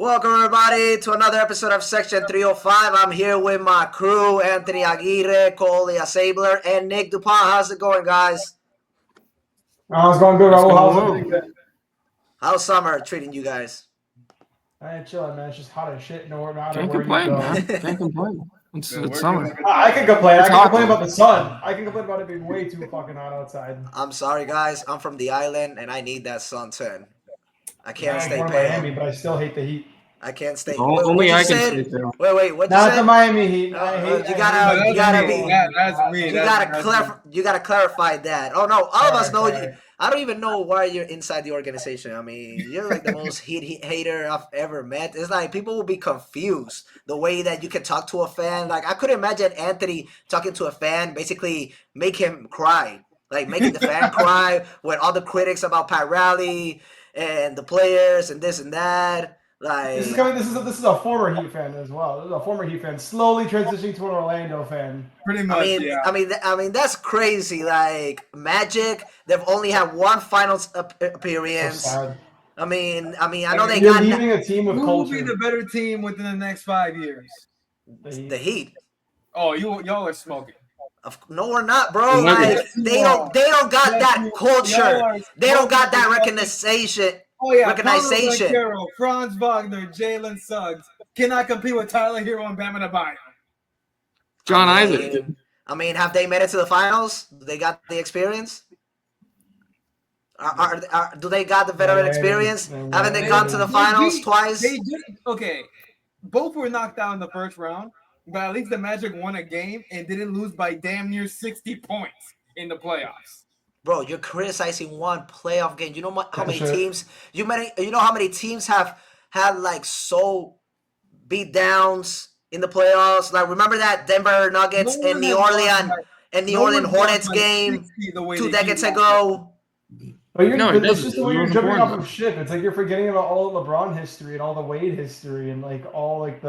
Welcome, everybody, to another episode of Section 305. I'm here with my crew, Anthony Aguirre, Kolya Zabler, and Nick Dupont. How's it going, guys? It's going good, Raul. How's everything good? How's summer treating you guys? I ain't chilling, man. It's just hot as shit. No matter Can't where complain, you go. man. Can't complain. It's summer. I can complain. I can hot, complain though. about the sun. I can complain about it being way too fucking hot outside. I'm sorry, guys. I'm from the island, and I need that suntan. I can't I'm stay from pale. Miami, but I still hate the heat. I can't stay. Only I can stay pale. Wait. What'd you Not say? the Miami Heat. I hate. You gotta be. That's me. You gotta clarify that. Oh no, all of us know Sorry. you. I don't even know why you're inside the organization. I mean, you're like the most hater I've ever met. It's like people will be confused the way that you can talk to a fan. Like I couldn't imagine Anthony talking to a fan, basically make him cry, like making the fan cry with all the critics about Pat Riley and the players and this and that. Like This is a former Heat fan as well. This is a former Heat fan slowly transitioning to an Orlando fan. Pretty much, I mean, that's crazy. Like Magic, they've only had one finals appearance. So sad. I mean, I know they You're got leaving a team with Who will be culture. the better team within the next 5 years? the Heat. Oh, y'all are smoking. No, we're not, bro. Nuggets. Like Yes, you they are. don't got Yes, that you culture. are. They don't got that Y'all are- recognition. Oh yeah, Recognition. Pablo Banchero, Franz Wagner, Jalen Suggs cannot compete with Tyler Hero and Bam Adebayo. John I Isaac. mean, I mean, have they made it to the finals? They got the experience. Do they got the veteran experience? Haven't they gone to the finals twice? They did. Okay, both were knocked out in the first round, but at least the Magic won a game and didn't lose by damn near 60 points in the playoffs. Bro, you're criticizing one playoff game. You know how many Sure. teams? You know how many teams have had like so beat downs in the playoffs? Like remember that Denver Nuggets No one and New has Orleans lost by- and New no Orleans one's lost Hornets by game 60 the way 2 they decades beat ago. But No, it it's doesn't. just the way It you're was jumping off important. of shit. It's like you're forgetting about all the LeBron history and all the Wade history and like all like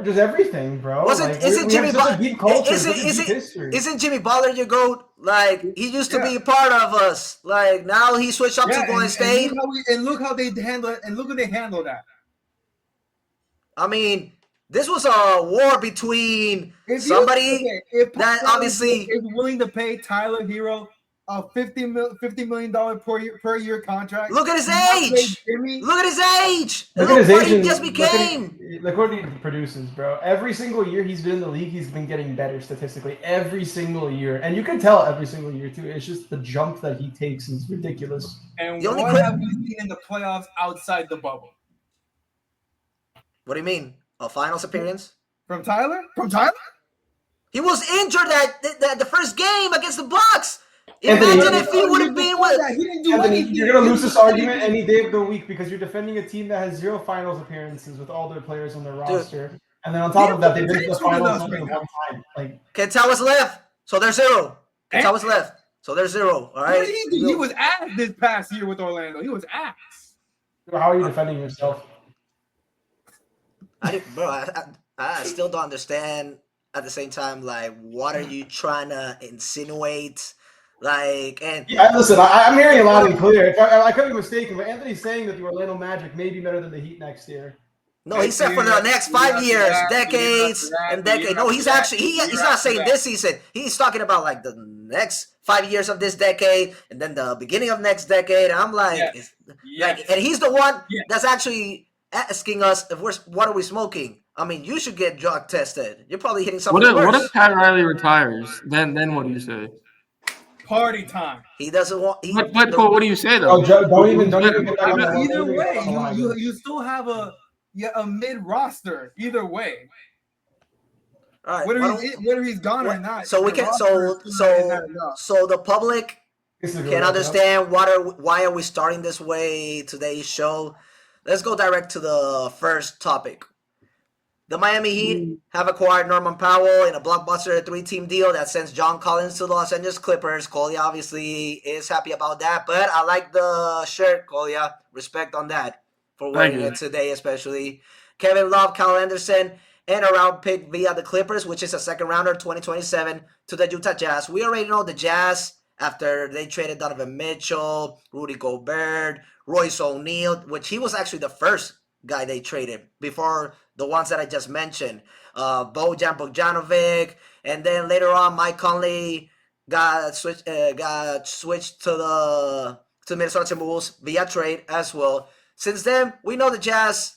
just everything, bro. Isn't Jimmy Butler? Isn't Jimmy Butler your goat? Like he used to be a part of us. Like now he switched up to Golden State. And look how they handle it. And look how they handle that. I mean, this was a war between If somebody if that Tyler obviously is willing to pay Tyler Hero a $50 million per year contract. look at his and not pay age. Jimmy, Look at his age. Look Look at his what age. he and just look became. Look what he produces, bro. Every single year he's been in the league, he's been getting better statistically. Every single year, and you can tell every single year too. It's just the jump that he takes is ridiculous. and The only what crit- have we seen in the playoffs outside the bubble? What do you mean? A finals appearance? From Tyler? From Tyler? He was injured at the first game against the Bucks. Anthony, Imagine if he would have been with. He didn't do Anthony, anything. you're gonna lose this argument any day of the week because you're defending a team that has 0 finals appearances with all their players on their roster, and then on top of that, they've been to the finals only one time. Like, Can't tell what's left. So there's 0. Can't tell what's left. So there's 0. All What right. did he do? He was ass this past year with Orlando. He was ass. how are you defending yourself? I still don't understand. At the same time, like, what are you trying to insinuate? Like, and Yeah, listen, I'm hearing it loud and clear. If I could be mistaken, but Anthony's saying that the Orlando Magic may be better than the Heat next year. no, he said for the next 5 years, decades, and decades. No, he's actually he's not saying this season. He's talking about like the next 5 years of this decade, and then the beginning of next decade. I'm like, like, and he's the one that's actually asking us if what are we smoking? I mean, you should get drug tested. You're probably hitting something worse. What if Pat Riley retires? Then what do you say? Party time. He doesn't want. But what do you say though? Oh, don't even get that on the line. Either way, Don't even get that on the line. you still have a mid roster. Either way, All right, whether he's gone or not. So we the can. roster is still not enough. So the public This is can really understand why are we starting this way today's show. Let's go direct to the first topic. The Miami Heat have acquired Norman Powell in a blockbuster 3-team deal that sends John Collins to the Los Angeles Clippers. Kolya obviously is happy about that, but I like the shirt, Kolya. Respect on that for wearing it today, especially. Kevin Love, Kyle Anderson, and a round pick via the Clippers, which is a second rounder 2027 to the Utah Jazz. We already know the Jazz after they traded Donovan Mitchell, Rudy Gobert, Royce O'Neal, which he was actually the first guy they traded before the ones that I just mentioned. Bojan Bogdanovic, and then later on Mike Conley got switched to Minnesota Timberwolves via trade as well. Since then, we know the Jazz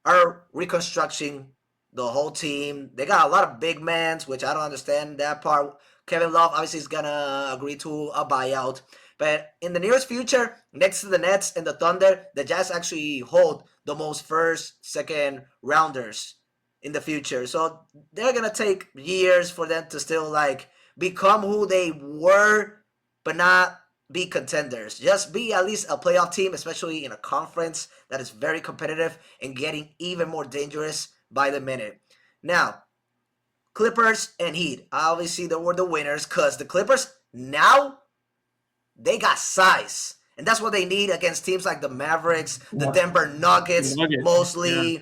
are reconstructing the whole team. They got a lot of big men, which I don't understand that part. Kevin Love obviously is gonna agree to a buyout. But in the nearest future, next to the Nets and the Thunder, the Jazz actually hold the most first, second rounders in the future. So they're gonna take years for them to still like become who they were, but not be contenders. Just be at least a playoff team, especially in a conference that is very competitive and getting even more dangerous by the minute. Now, Clippers and Heat. Obviously, they were the winners because the Clippers now they got size, and that's what they need against teams like the Mavericks, the Denver Nuggets, mostly. Yeah.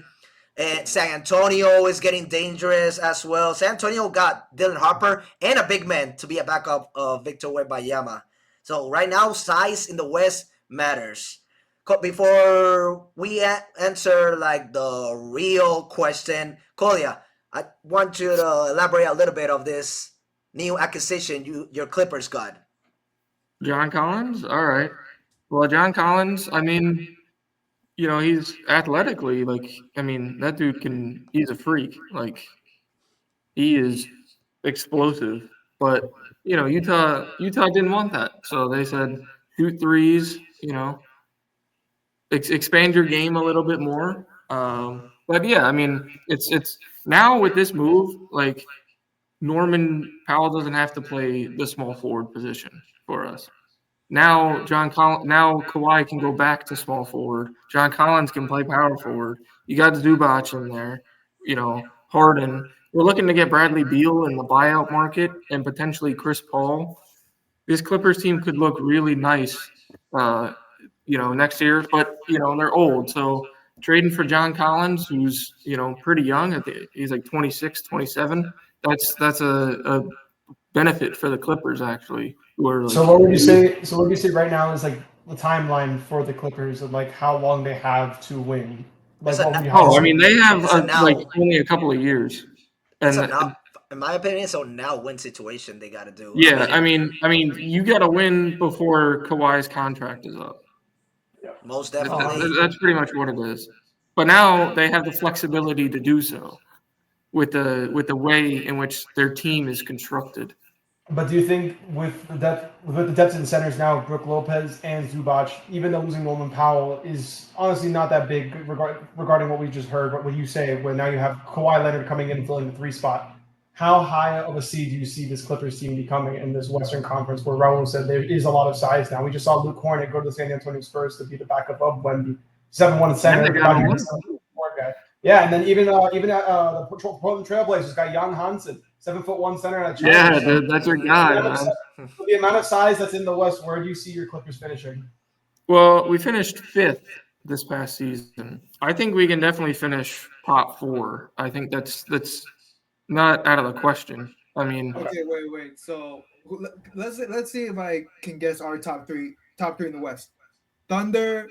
And San Antonio is getting dangerous as well. San Antonio got Dylan Harper and a big man to be a backup of Victor Wembanyama. So right now, size in the West matters. Before we answer like the real question, Kolya, I want you to elaborate a little bit of this new acquisition your Clippers got. John Collins? All right. Well, John Collins, I mean, he's athletically, that dude he's a freak. Like, he is explosive. But, Utah didn't want that. So they said, shoot threes, expand your game a little bit more. But yeah, I mean, it's now with this move, like, Norman Powell doesn't have to play the small forward position for us. Now Kawhi can go back to small forward. John Collins can play power forward. You got Zubac in there, Harden. We're looking to get Bradley Beal in the buyout market and potentially Chris Paul. This Clippers team could look really nice, next year. But they're old, so trading for John Collins, who's pretty young, he's like 26, 27. That's a benefit for the Clippers actually. So what would you say? So what would you say right now is like the timeline for the Clippers of like how long they have to win? Like, They have only a couple of years. And in my opinion, it's a now-win situation they got to do. Yeah, I mean, you got to win before Kawhi's contract is up. Most definitely. That's pretty much what it is. But now they have the flexibility to do so with the way in which their team is constructed. But do you think with the depth in the centers now, Brook Lopez and Zubac, even though losing Norman Powell is honestly not that big regarding what we just heard, but what you say, when now you have Kawhi Leonard coming in and filling the 3 spot, how high of a seed do you see this Clippers team becoming in this Western Conference where Raul said there is a lot of size now? We just saw Luke Hornet go to the San Antonio Spurs to be the backup of Wemby, 7-1 center. Yeah, and then even the Portland Trailblazers got Jan Hansen, 7'1" center. That's your guy, man. The amount of size that's in the West, where do you see your Clippers finishing? Well, we finished 5th this past season. I think we can definitely finish top 4. I think that's not out of the question. I mean, okay, wait. So let's see if I can guess our top three in the West: Thunder,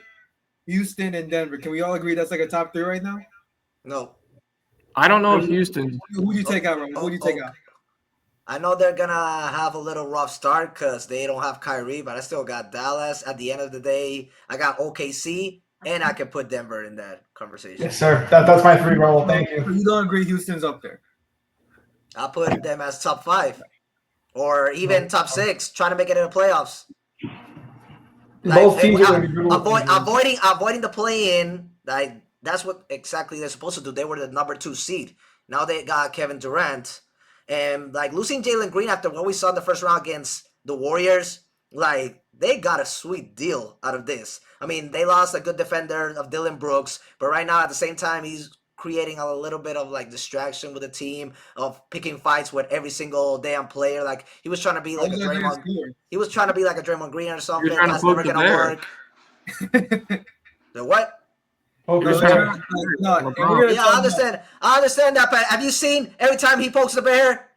Houston, and Denver. Can we all agree that's like a top 3 right now? No. I don't know if Houston. Who do you take out, Roman? Who do you take out? I know they're going to have a little rough start because they don't have Kyrie, but I still got Dallas. At the end of the day, I got OKC, and I can put Denver in that conversation. Yes, sir. That's my 3 roll. Thank you. You don't agree Houston's up there? I'll put them as top 5 or even top 6, trying to make it in the playoffs. Both teams avoiding the play-in. Like, that's what exactly they're supposed to do. They were the number 2 seed. Now they got Kevin Durant. And, like, losing Jalen Green after what we saw in the first round against the Warriors, like, they got a sweet deal out of this. I mean, they lost a good defender of Dylan Brooks, but right now at the same time, he's creating a little bit of, like, distraction with the team of picking fights with every single damn player. Like, he was trying to be like a Draymond. He was trying to be like a Draymond Green or something. That's never going to work. The what? I understand that, but have you seen every time he pokes the bear,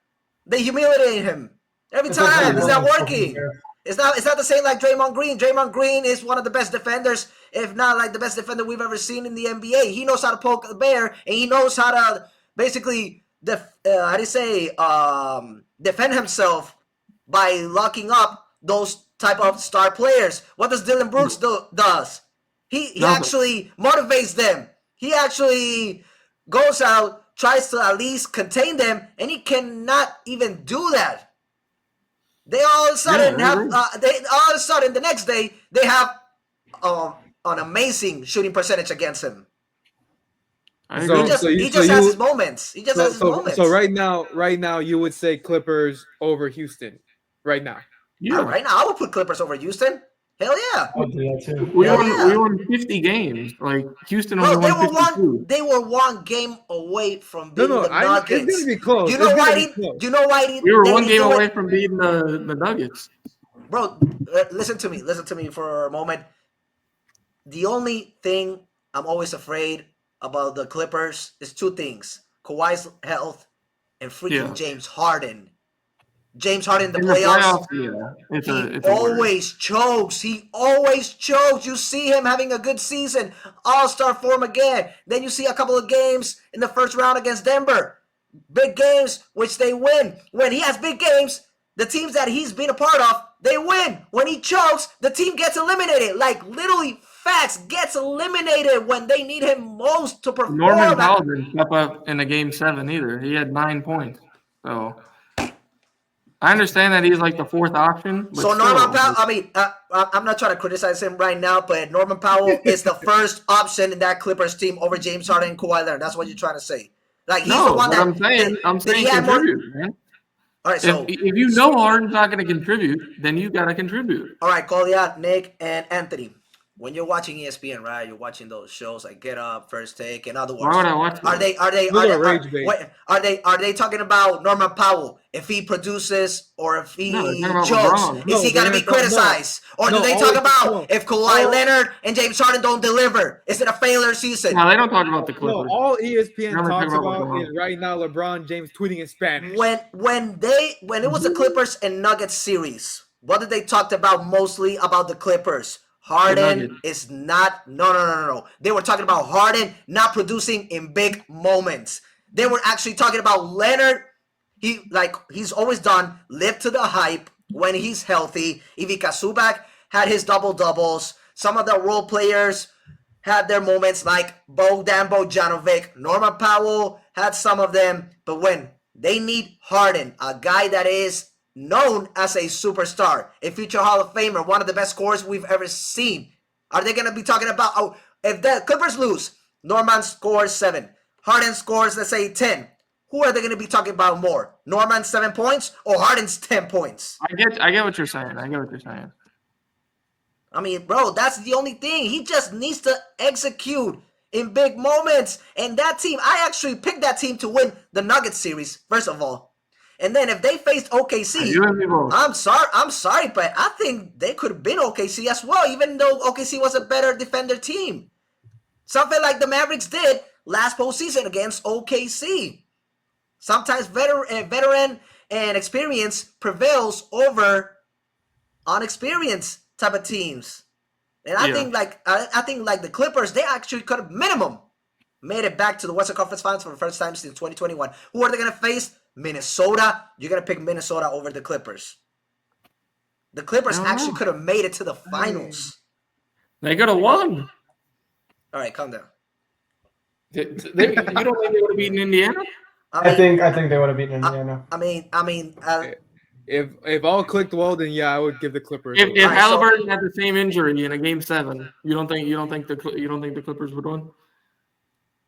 they humiliate him every time? It's not working. It's not the same like Draymond Green. Draymond Green is one of the best defenders if not like the best defender we've ever seen in the NBA. He knows how to poke the bear, and he knows how to basically defend himself by locking up those type of star players. What does Dylan Brooks does? He actually motivates them. He actually goes out, tries to at least contain them, and he cannot even do that. They all of a sudden the next day they have an amazing shooting percentage against him. I agree. He just has his moments. He just has his moments. So right now, you would say Clippers over Houston. Right now. Yeah. Right now, I would put Clippers over Houston. Hell yeah. I'll do that too. We won 50 games. Like Houston only Bro, won 52. they were one game away from beating the Nuggets. It's gonna be close. You know why? We were one game away from beating the Nuggets. Bro, listen to me. Listen to me for a moment. The only thing I'm always afraid about the Clippers is two things: Kawhi's health and freaking James Harden. James Harden in the playoffs, he always chokes. He always chokes. You see him having a good season, all-star form again. Then you see a couple of games in the first round against Denver. Big games, which they win. When he has big games, the teams that he's been a part of, they win. When he chokes, the team gets eliminated. Like, literally, facts, gets eliminated when they need him most to perform. Norman Powell didn't step up in a game 7 either. He had 9 points. So I understand that he's like the fourth option. So Norman Powell, I mean, I'm not trying to criticize him right now, but Norman Powell is the first option in that Clippers team over James Harden and Kawhi Leonard. That's what you're trying to say. Like he's the one that I'm saying contribute, man. All right, so if you know Harden's not going to contribute, then you got to contribute. All right, Kolya, Nick, and Anthony. When you're watching ESPN, right? You're watching those shows like Get Up, First Take, and other ones. Why would I watch Are they talking about Norman Powell? If he produces or if he chokes, is he gonna be criticized? Or do they talk about if Kawhi Leonard and James Harden don't deliver? Is it a failure season? No, they don't talk about the Clippers. No, all ESPN talks about is right now LeBron James tweeting in Spanish. When it was the Clippers and Nuggets series, what did they talk about mostly about the Clippers? Harden is not no. They were talking about Harden not producing in big moments. They were actually talking about Leonard. He's always done, live to the hype when he's healthy. Ivica Zubac had his double-doubles. Some of the role players had their moments like Bogdan Bogdanovic. Norman Powell had some of them. But when they need Harden, a guy that is known as a superstar, a future Hall of Famer, one of the best scorers we've ever seen. Are they going to be talking about, if the Clippers lose, Norman scores 7, Harden scores, let's say, 10. Who are they going to be talking about more? Norman's 7 points or Harden's 10 points? I get what you're saying. I mean, bro, that's the only thing. He just needs to execute in big moments. And that team, I actually picked that team to win the Nuggets series, first of all. And then if they faced OKC, I'm sorry, but I think they could have been OKC as well, even though OKC was a better defender team. Something like the Mavericks did last postseason against OKC. Sometimes veteran and experience prevails over unexperienced type of teams. And I think like the Clippers, they actually could have minimum made it back to the Western Conference Finals for the first time since 2021. Who are they going to face? Minnesota. You're going to pick Minnesota over the Clippers. The Clippers actually could have made it to the finals. They could have won. All right, calm down. You don't think they would have beaten Indiana? I think they would have beaten Indiana. If all clicked well, then yeah, I would give the Clippers. If Halliburton had the same injury in a game 7, you don't think the Clippers would win?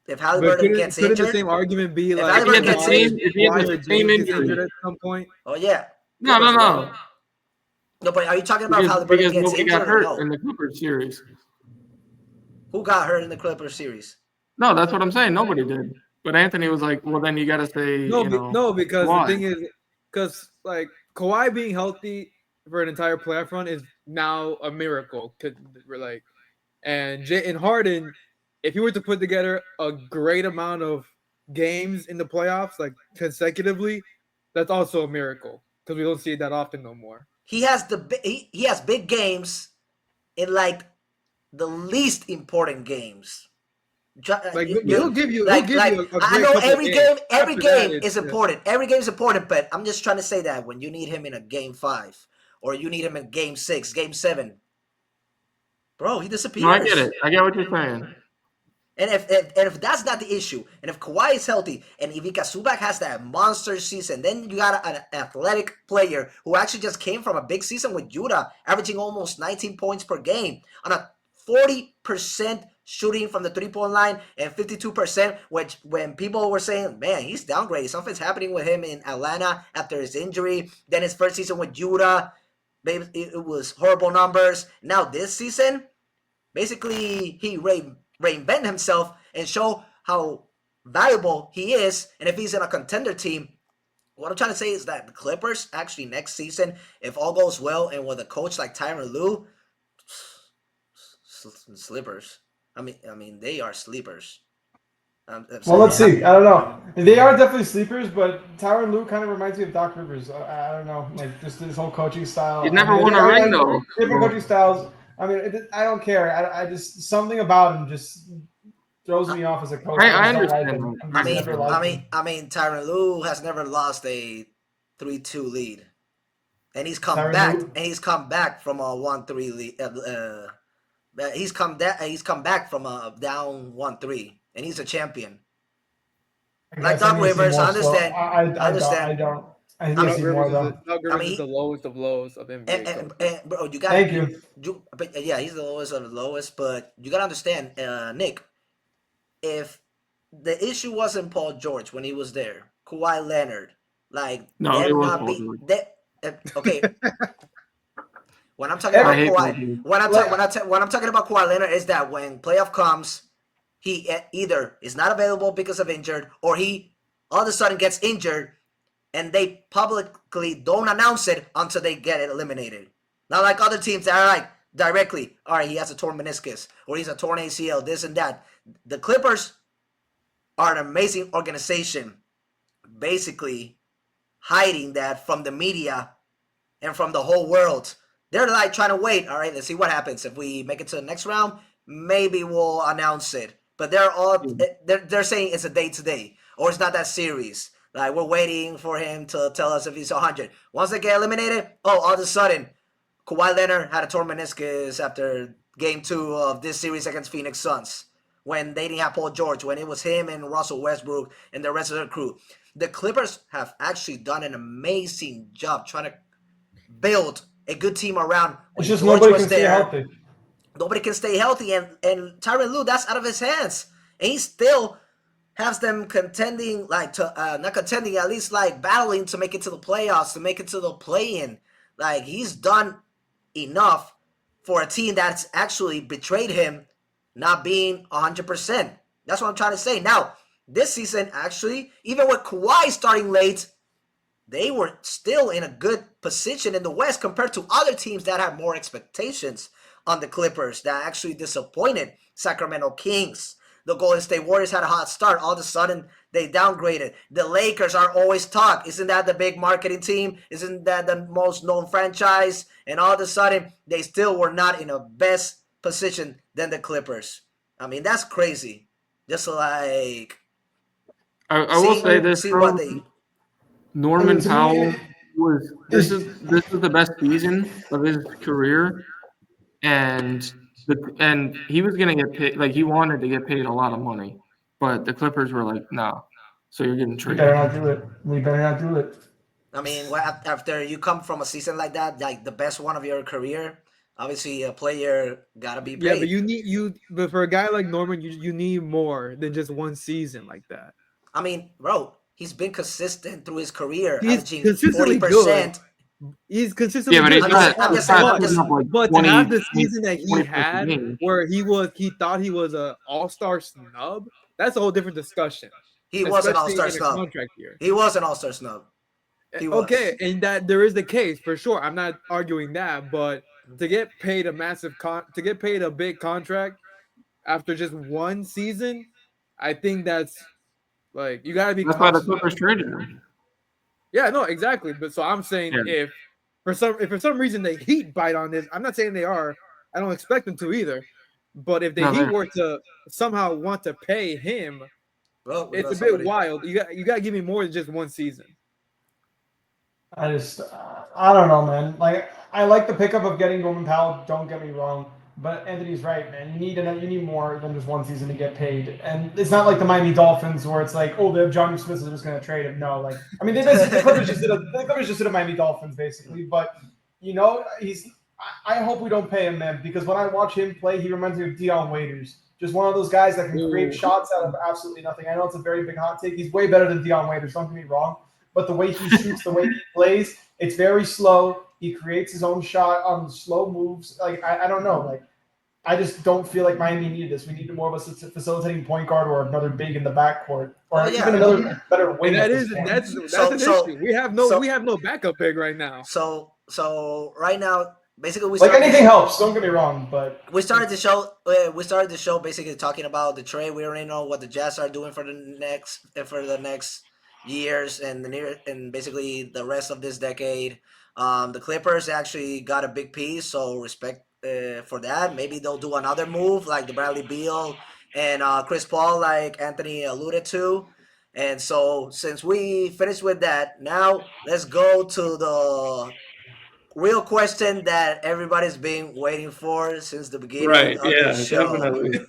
If Halliburton gets injured, couldn't the same argument be if like if he had the same injury at some point? Oh yeah. No. No, but are you talking about Halliburton gets injured? Got hurt or in the Clippers series. Who got hurt in the Clippers series? No, that's what I'm saying. Nobody did. But Anthony was like, "Well, then you got to say no, because why? The thing is, because like Kawhi being healthy for an entire playoff run is now a miracle. And Harden, if he were to put together a great amount of games in the playoffs, like consecutively, that's also a miracle because we don't see it that often no more. He has he has big games in like the least important games. Like You he'll give you a I great know couple of games. every After that, game is it's important. Every game is important, but I'm just trying to say that when you need him in a game 5 or you need him in game 6, game 7, bro, he No, I get disappears. it. I get what you're saying. And if that's not the issue, and if Kawhi is healthy, and if Ivica Zubac has that monster season, then you got an athletic player who actually just came from a big season with Utah, averaging almost 19 points per game on a 40% shooting from the 3-point line and 52%, which when people were saying, man, he's downgraded. Something's happening with him in Atlanta after his injury. Then his first season with Utah, it was horrible numbers. Now this season, basically he reinvent himself and show how valuable he is. And if he's in a contender team, what I'm trying to say is that the Clippers actually next season, if all goes well and with a coach like Tyronn Lue, slippers. I mean, they are sleepers. Well, let's see. I don't know. They are definitely sleepers, but Tyronn Lue kind of reminds me of Doc Rivers. I don't know, like just his whole coaching style. He never won a ring though. Different coaching styles. I mean, I don't care. I just something about him just throws me off as a coach. I just don't like understand. him. I mean, never liked I mean, him. I mean, Tyronn Lue has never lost a 3-2 lead, and he's come Tyronn back. Lue? And he's come back from a 1-3 lead. He's come back from a down 1-3, and he's a champion. Like Doc Rivers, I understand. I understand. don't. I I need to mean, see more though. Doug Rivers mean, is the lowest of lows of NBA coaches. and bro, you got. Thank you. But yeah, he's the lowest of the lowest. But you gotta understand, Nick. If the issue wasn't Paul George when he was there, Kawhi Leonard, like No, it them was not Paul be George. okay. When I'm talking I about hate Paul Kawhi, George. when I'm talking about Kawhi Leonard is that when playoff comes, he either is not available because of injured, or he all of a sudden gets injured, and they publicly don't announce it until they get it eliminated. Not like other teams that are like directly, all right, he has a torn meniscus or he's a torn ACL, this and that. The Clippers are an amazing organization, basically hiding that from the media and from the whole world. They're like trying to wait. All right, let's see what happens. If we make it to the next round, maybe we'll announce it. But they're saying it's a day to day, or it's not that serious. Like we're waiting for him to tell us if he's 100. Once they get eliminated, all of a sudden, Kawhi Leonard had a torn meniscus after Game 2 of this series against Phoenix Suns, when they didn't have Paul George, when it was him and Russell Westbrook and the rest of the crew. The Clippers have actually done an amazing job trying to build a good team around. It's just nobody can stay healthy. Nobody can stay healthy, and Tyronn Lue, that's out of his hands, and he still has them contending, like to not contending, at least like battling to make it to the playoffs, to make it to the play-in. Like he's done enough for a team that's actually betrayed him, not being 100%. That's what I'm trying to say. Now, this season, actually, even with Kawhi starting late, they were still in a good position in the West compared to other teams that had more expectations on the Clippers that actually disappointed. Sacramento Kings. The Golden State Warriors had a hot start. All of a sudden, they downgraded. The Lakers are always talked. Isn't that the big marketing team? Isn't that the most known franchise? And all of a sudden, they still were not in a best position than the Clippers. I mean, that's crazy. Just like... I will say this, what they... Norman Powell was this is the best season of his career, and he was gonna get paid, like he wanted to get paid a lot of money, but the Clippers were like, no, so you're getting We traded. better not do it. We better not do it. I mean, after you come from a season like that, like the best one of your career, obviously a player gotta be paid. Yeah, but for a guy like Norman, you need more than just one season like that. I mean, bro, he's been consistent through his career, He's averaging consistently 40%. good. He's consistently but good. I'm just saying, but to have the season that he had, where he thought he was an all-star snub, that's a whole different discussion. He was an especially all-star in a snub. contract year. He was an all-star snub. He was. Okay, and that there is the case for sure. I'm not arguing that, but to get paid a big contract after just one season, I think that's like you gotta be. That's why the Clippers traded him. Yeah, no, exactly. But so I'm saying if for some reason the Heat bite on this, I'm not saying they are. I don't expect them to either. But if the No, Heat they're were to somehow want to pay him, Well, we it's got a bit somebody. wild. You got to give me more than just one season. I don't know, man. Like, I like the pickup of getting Norman Powell. Don't get me wrong, but Anthony's right, man. You need more than just one season to get paid, and it's not like the Miami Dolphins where it's like, oh, the John Smith is just going to trade him. No, like, I mean, the Clippers just did a Miami Dolphins basically, but I hope we don't pay him, man, because when I watch him play, he reminds me of Deion Waiters. Just one of those guys that can create Ooh. shots out of absolutely nothing. I know it's a very big hot take. He's way better than Deion Waiters. Don't get me wrong. But the way he shoots, the way he plays, it's very slow. He creates his own shot on slow moves. Like I don't know. Like I just don't feel like Miami needed this. We needed more of a facilitating point guard or another big in the backcourt, or even another better wing. And at this point. that's So- an so- issue. We have no backup big right now. So right now, basically, like anything helps. Don't get me wrong, but we started the show. We started the show basically talking about the trade. We already know what the Jazz are doing for the next years and basically the rest of this decade. The Clippers actually got a big piece, so respect for that. Maybe they'll do another move like the Bradley Beal and Chris Paul, like Anthony alluded to. And so, since we finished with that, now let's go to the real question that everybody's been waiting for since the beginning right. of Yeah, this show. definitely.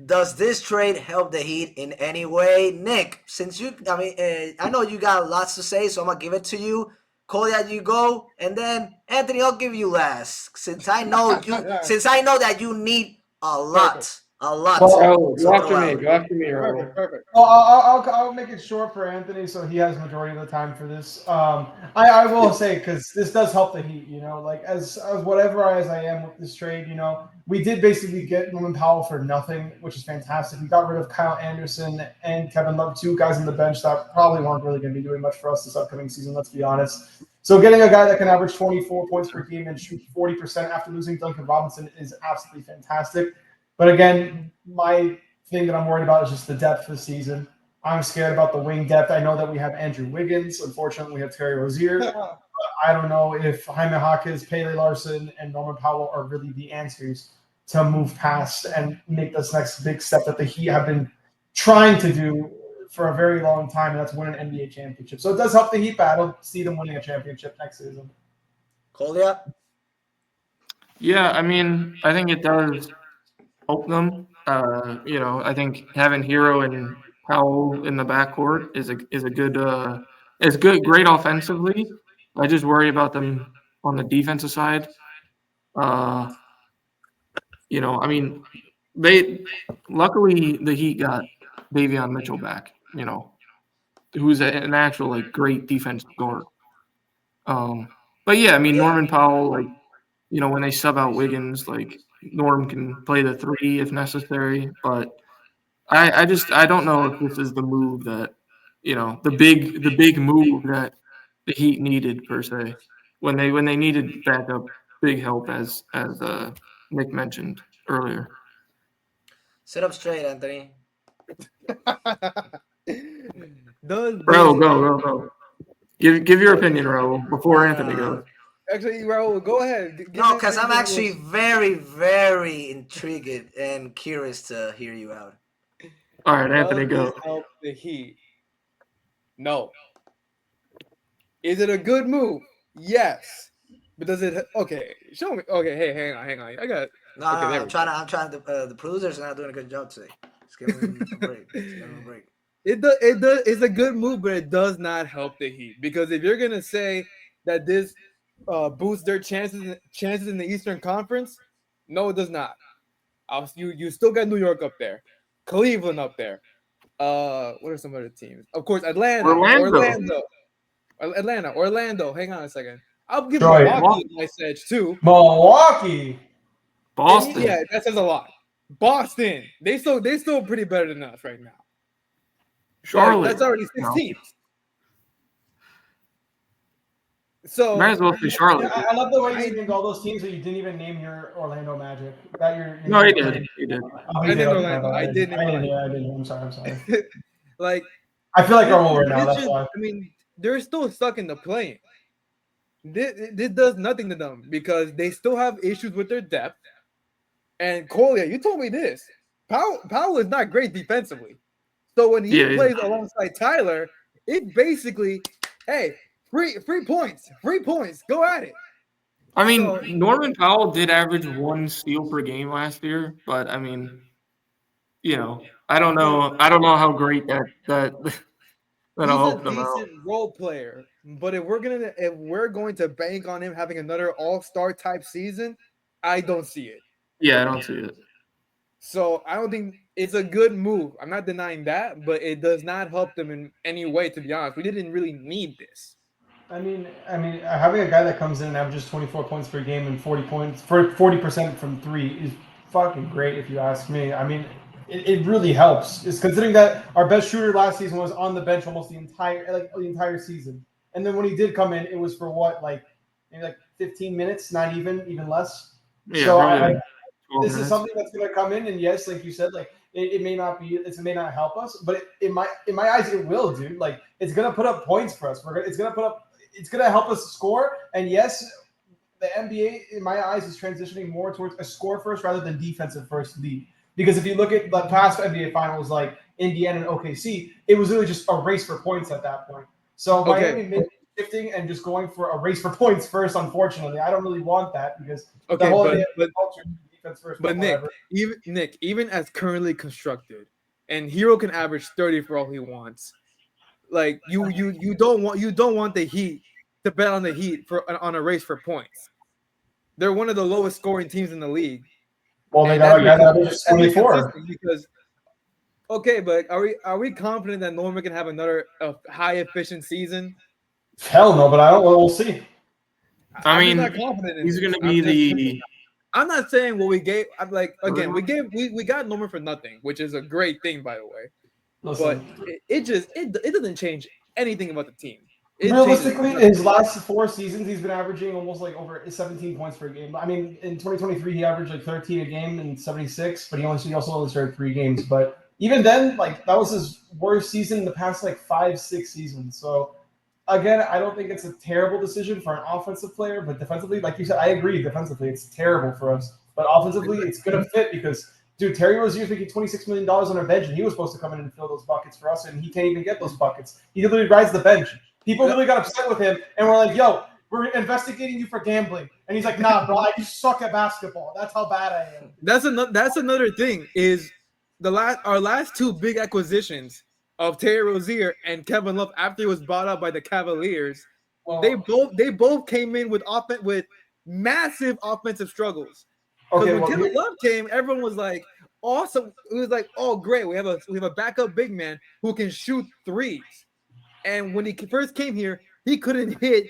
Does this trade help the Heat in any way? Nick, since I know you got lots to say, so I'm going to give it to you. Kolya, you go, and then Anthony, I'll give you last. Since I know that you need a lot. Raul, to go after throw me. out. Go after me, Raul. Perfect. well, I'll make it short for Anthony, so he has majority of the time for this. I will say because this does help the Heat. Like as whatever as I am with this trade, we did basically get Norman Powell for nothing, which is fantastic. We got rid of Kyle Anderson and Kevin Love, two guys on the bench that probably weren't really going to be doing much for us this upcoming season. Let's be honest. So getting a guy that can average 24 points per game and shoot 40% after losing Duncan Robinson is absolutely fantastic. But again, my thing that I'm worried about is just the depth of the season. I'm scared about the wing depth. I know that we have Andrew Wiggins. Unfortunately, we have Terry Rozier. I don't know if Jaime Jaquez, Pele Larson, and Norman Powell are really the answers to move past and make this next big step that the Heat have been trying to do for a very long time, and that's win an NBA championship. So it does help the Heat, but I don't see them winning a championship next season. Kolya? Yeah, I mean, I think it does help them. I think having Hero and Powell in the backcourt is a good great offensively. I just worry about them on the defensive side. I mean, luckily the Heat got Davion Mitchell back. Who's an actual like great defensive guard. But yeah, I mean Norman Powell, like when they sub out Wiggins, like Norm can play the three if necessary. But I don't know if this is the move that the big move that the Heat needed per se when they needed backup big help as Nick mentioned earlier. Sit up straight, Anthony. Go. Give your opinion, Raul, before Anthony goes. Actually, Raul, go ahead. No, because I'm actually very, very intrigued and curious to hear you out. All right, Anthony, Does go. this help the Heat? No. Is it a good move? Yes. But does it? Okay, show me. Okay, hey, hang on. I got. No, Okay, there I'm we trying to. The producers are not doing a good job today. Just give them a break. It does. It's a good move, but it does not help the Heat because if you're gonna say that this boosts their chances in the Eastern Conference, no, it does not. You still got New York up there, Cleveland up there. What are some other teams? Of course, Orlando. Hang on a second. I'll give Detroit. Milwaukee a nice edge too. Milwaukee. Boston. Yeah, that says a lot. Boston. They still pretty better than us right now. Charlotte. That's already 6 teams. So might as well say Charlotte. I love the way you named all those teams that you didn't even name your Orlando Magic. No, he did. Oh, I named Orlando. I did name Orlando. I didn't. I'm sorry. Like I feel like Raul right now. That's why. I mean, they're still stuck in the play. This does nothing to them because they still have issues with their depth. And Kolya, you told me this. Powell is not great defensively. So when he Yeah, plays alongside Tyler, it's basically, hey, free points, go at it. I mean, So- Norman Powell did average 1 steal per game last year, but I mean, I don't know how great that'll He's a help them out. decent role player, but if we're going to bank on him having another all-star type season, I don't see it. Yeah, I don't see it. So I don't think it's a good move. I'm not denying that, but it does not help them in any way. To be honest, we didn't really need this. I mean, having a guy that comes in and averages 24 points per game and 40 points for 40% from three is fucking great, if you ask me. I mean, it really helps. It's considering that our best shooter last season was on the bench almost the entire season, and then when he did come in, it was for what, maybe 15 minutes, not even less. Yeah, So probably like 12 this is minutes. something that's going to come in, and yes, like you said, it may not help us, but in my eyes, it will, dude. Like, it's going to put up points for us. It's going to help us score. And yes, the NBA, in my eyes, is transitioning more towards a score first rather than defensive first league. Because if you look at the past NBA finals, like Indiana and OKC, it was really just a race for points at that point. So Miami may be shifting and just going for a race for points first. Unfortunately, I don't really want that because the whole NBA culture is defense first. But Nick, even as currently constructed, and Hero can average 30 for all he wants. Like you don't want the Heat to bet on the Heat on a race for points. They're one of the lowest scoring teams in the league. Well, they got a guy that averages 24. Because but are we confident that Norman can have another high efficient season? Hell no, but we'll see. I mean, not confident in he's going to be I'm not saying what we gave. I'm like, again, we got Norman for nothing, which is a great thing, by the way. Listen, But it doesn't change anything about the team. Realistically, his last 4 seasons, he's been averaging almost over 17 points per game. I mean, in 2023, he averaged 13 a game and 76, but he also only started 3 games. But even then, that was his worst season in the past 5-6 seasons. So again, I don't think it's a terrible decision for an offensive player, but defensively, like you said, I agree. Defensively, it's terrible for us, but offensively, it's gonna fit because. Dude, Terry Rozier's making $26 million on our bench, and he was supposed to come in and fill those buckets for us, and he can't even get those buckets. He literally rides the bench. People really got upset with him, and we're like, yo, we're investigating you for gambling. And he's like, nah, bro, I just suck at basketball. That's how bad I am. That's another thing is our last 2 big acquisitions of Terry Rozier and Kevin Love after he was bought up by the Cavaliers. Well, they both came in with massive offensive struggles. Because when Kevin Love came, everyone was like, awesome. It was like, oh, great. We have a backup big man who can shoot threes. And when he first came here, he couldn't hit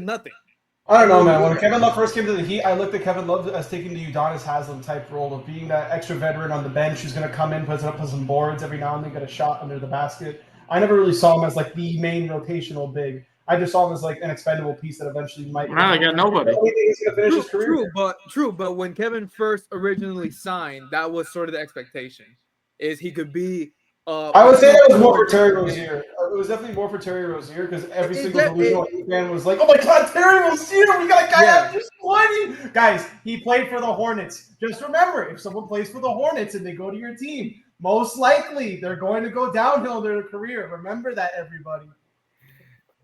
nothing. I don't know, man. When Kevin Love first came to the Heat, I looked at Kevin Love as taking the Udonis Haslem type role of being that extra veteran on the bench who's going to come in, put some boards every now and then, get a shot under the basket. I never really saw him as the main rotational big. I just saw him as an expendable piece that eventually might. Wow, I got nobody. True, but when Kevin first originally signed, that was sort of the expectation, is he could be. I would say it was more for Terry Rozier. It was definitely more for Terry Rozier because every single delusional fan was like, "Oh my God, Terry Rozier! We got a guy out just 20." Guys, he played for the Hornets. Just remember, if someone plays for the Hornets and they go to your team, most likely they're going to go downhill in their career. Remember that, everybody.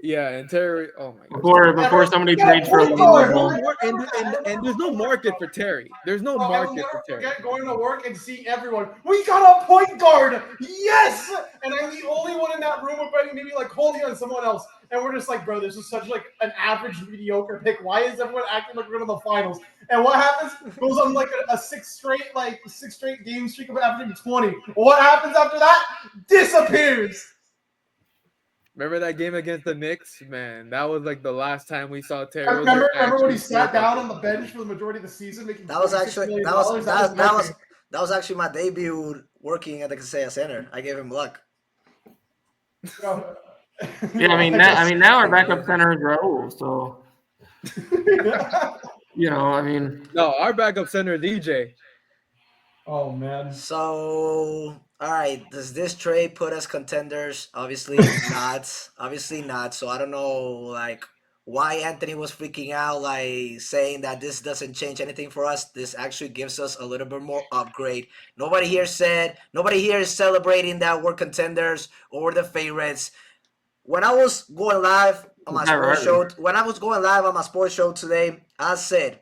Yeah, and Terry. Oh my God. Before somebody trades for a and there's no market for Terry. There's no market for Terry. Forget going to work and seeing everyone. We got a point guard. Yes, and I'm the only one in that room with maybe Kolya and someone else. And we're just like, bro, this is such an average, mediocre pick. Why is everyone acting like we're in the finals? And what happens? Goes on a 6 straight game streak of averaging 20. What happens after that? Disappears. Remember that game against the Knicks? Man, that was the last time we saw Terry. Remember when he sat down on the bench for the majority of the season, making that was actually my debut working at the Kaseya Center. I gave him luck. Yeah, now our backup center is Raul, so No, our backup center is EJ. Oh man. So, all right, does this trade put us contenders? Obviously not. So I don't know why Anthony was freaking out, like saying that this doesn't change anything for us. This actually gives us a little bit more upgrade. Nobody here is celebrating that we're contenders or the favorites. When I was going live on my sports show, today, I said,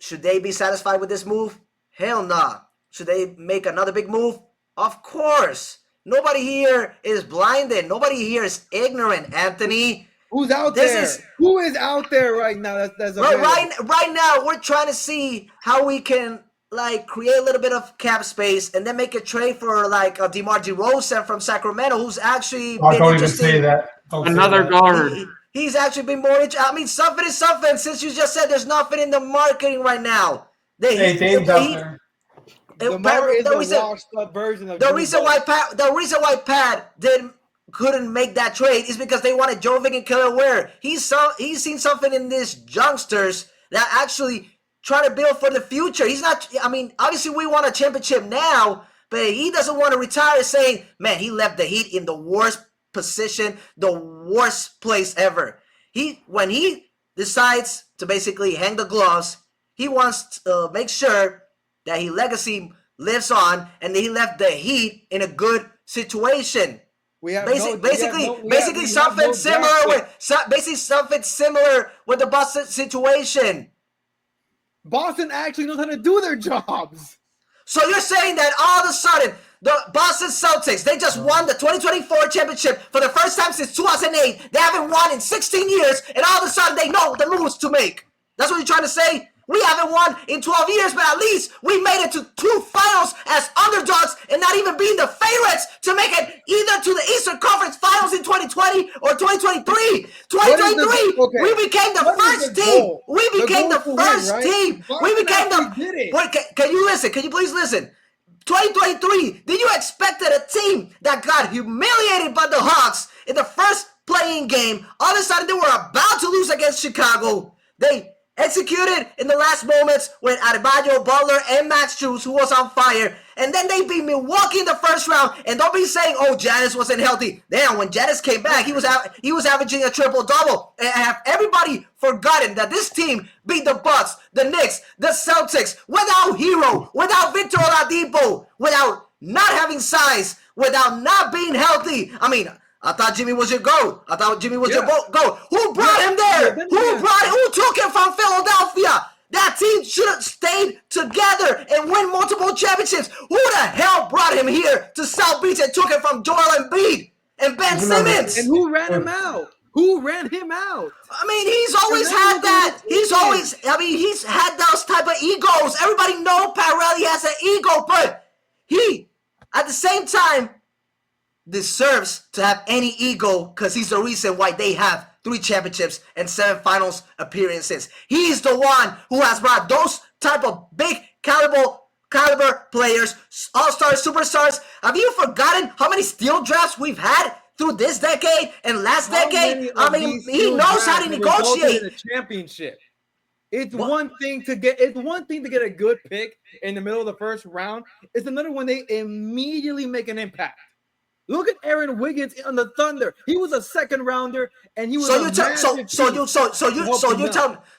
should they be satisfied with this move? Hell nah. Should they make another big move? Of course. Nobody here is blinded. Nobody here is ignorant, Anthony. Who's out there? Who is out there right now? That's right now. We're trying to see how we can like create a little bit of cap space and then make a trade for like a DeMar DeRozan from Sacramento, who's actually been don't even say that. Another guard. He's actually been more interesting. I mean, something is something. Since you just said there's nothing in the marketing right now. Dame's out there. DeMar is the washed-up version of the reason why Pat couldn't make that trade is because they wanted Jovic and Kelly Ware. He's seen something in these youngsters that actually try to build for the future. He's not. I mean, obviously we want a championship now, but he doesn't want to retire saying, "Man, he left the Heat in the worst position, the worst place ever." When he decides to basically hang the gloves, he wants to make sure that his legacy lives on, and he left the Heat in a good situation. Basically something similar with the Boston situation. Boston actually knows how to do their jobs. So you're saying that all of a sudden the Boston Celtics, they just won the 2024 championship for the first time since 2008. They haven't won in 16 years, and all of a sudden they know the moves to make. That's what you're trying to say? We haven't won in 12 years, but at least we made it to 2 finals as underdogs and not even being the favorites to make it either to the Eastern Conference Finals in 2020 or 2023. 2023, we became the first team. We became the first team. We became the... Wait, can you listen? Can you please listen? 2023, did you expect a team that got humiliated by the Hawks in the first playing game? All of a sudden, they were about to lose against Chicago. They executed in the last moments with Adebayo, Butler, and Max Strus, who was on fire. And then they beat Milwaukee in the first round. And don't be saying, "Oh, Giannis wasn't healthy." Damn, when Giannis came back, he was averaging a triple-double. And have everybody forgotten that this team beat the Bucks, the Knicks, the Celtics, without Hero, without Victor Oladipo, without not having size, without not being healthy. I mean, I thought Jimmy was your GOAT. I thought Jimmy was your GOAT. Who brought him there? Who took him from Philadelphia? That team should have stayed together and win multiple championships. Who the hell brought him here to South Beach and took him from Joel Embiid and Ben Simmons? And who ran him out? Who ran him out? I mean, he's always had that. He's had those type of egos. Everybody knows Pirelli has an ego, but he, at the same time, deserves to have any ego because he's the reason why they have 3 championships and 7 finals appearances. He's the one who has brought those type of big caliber players, all-stars, superstars. Have you forgotten how many steal drafts we've had through this decade and last decade? I mean, he knows how to negotiate. In a championship. It's one thing to get a good pick in the middle of the first round. It's another when they immediately make an impact. Look at Aaron Wiggins on the Thunder. He was a second rounder, and he was.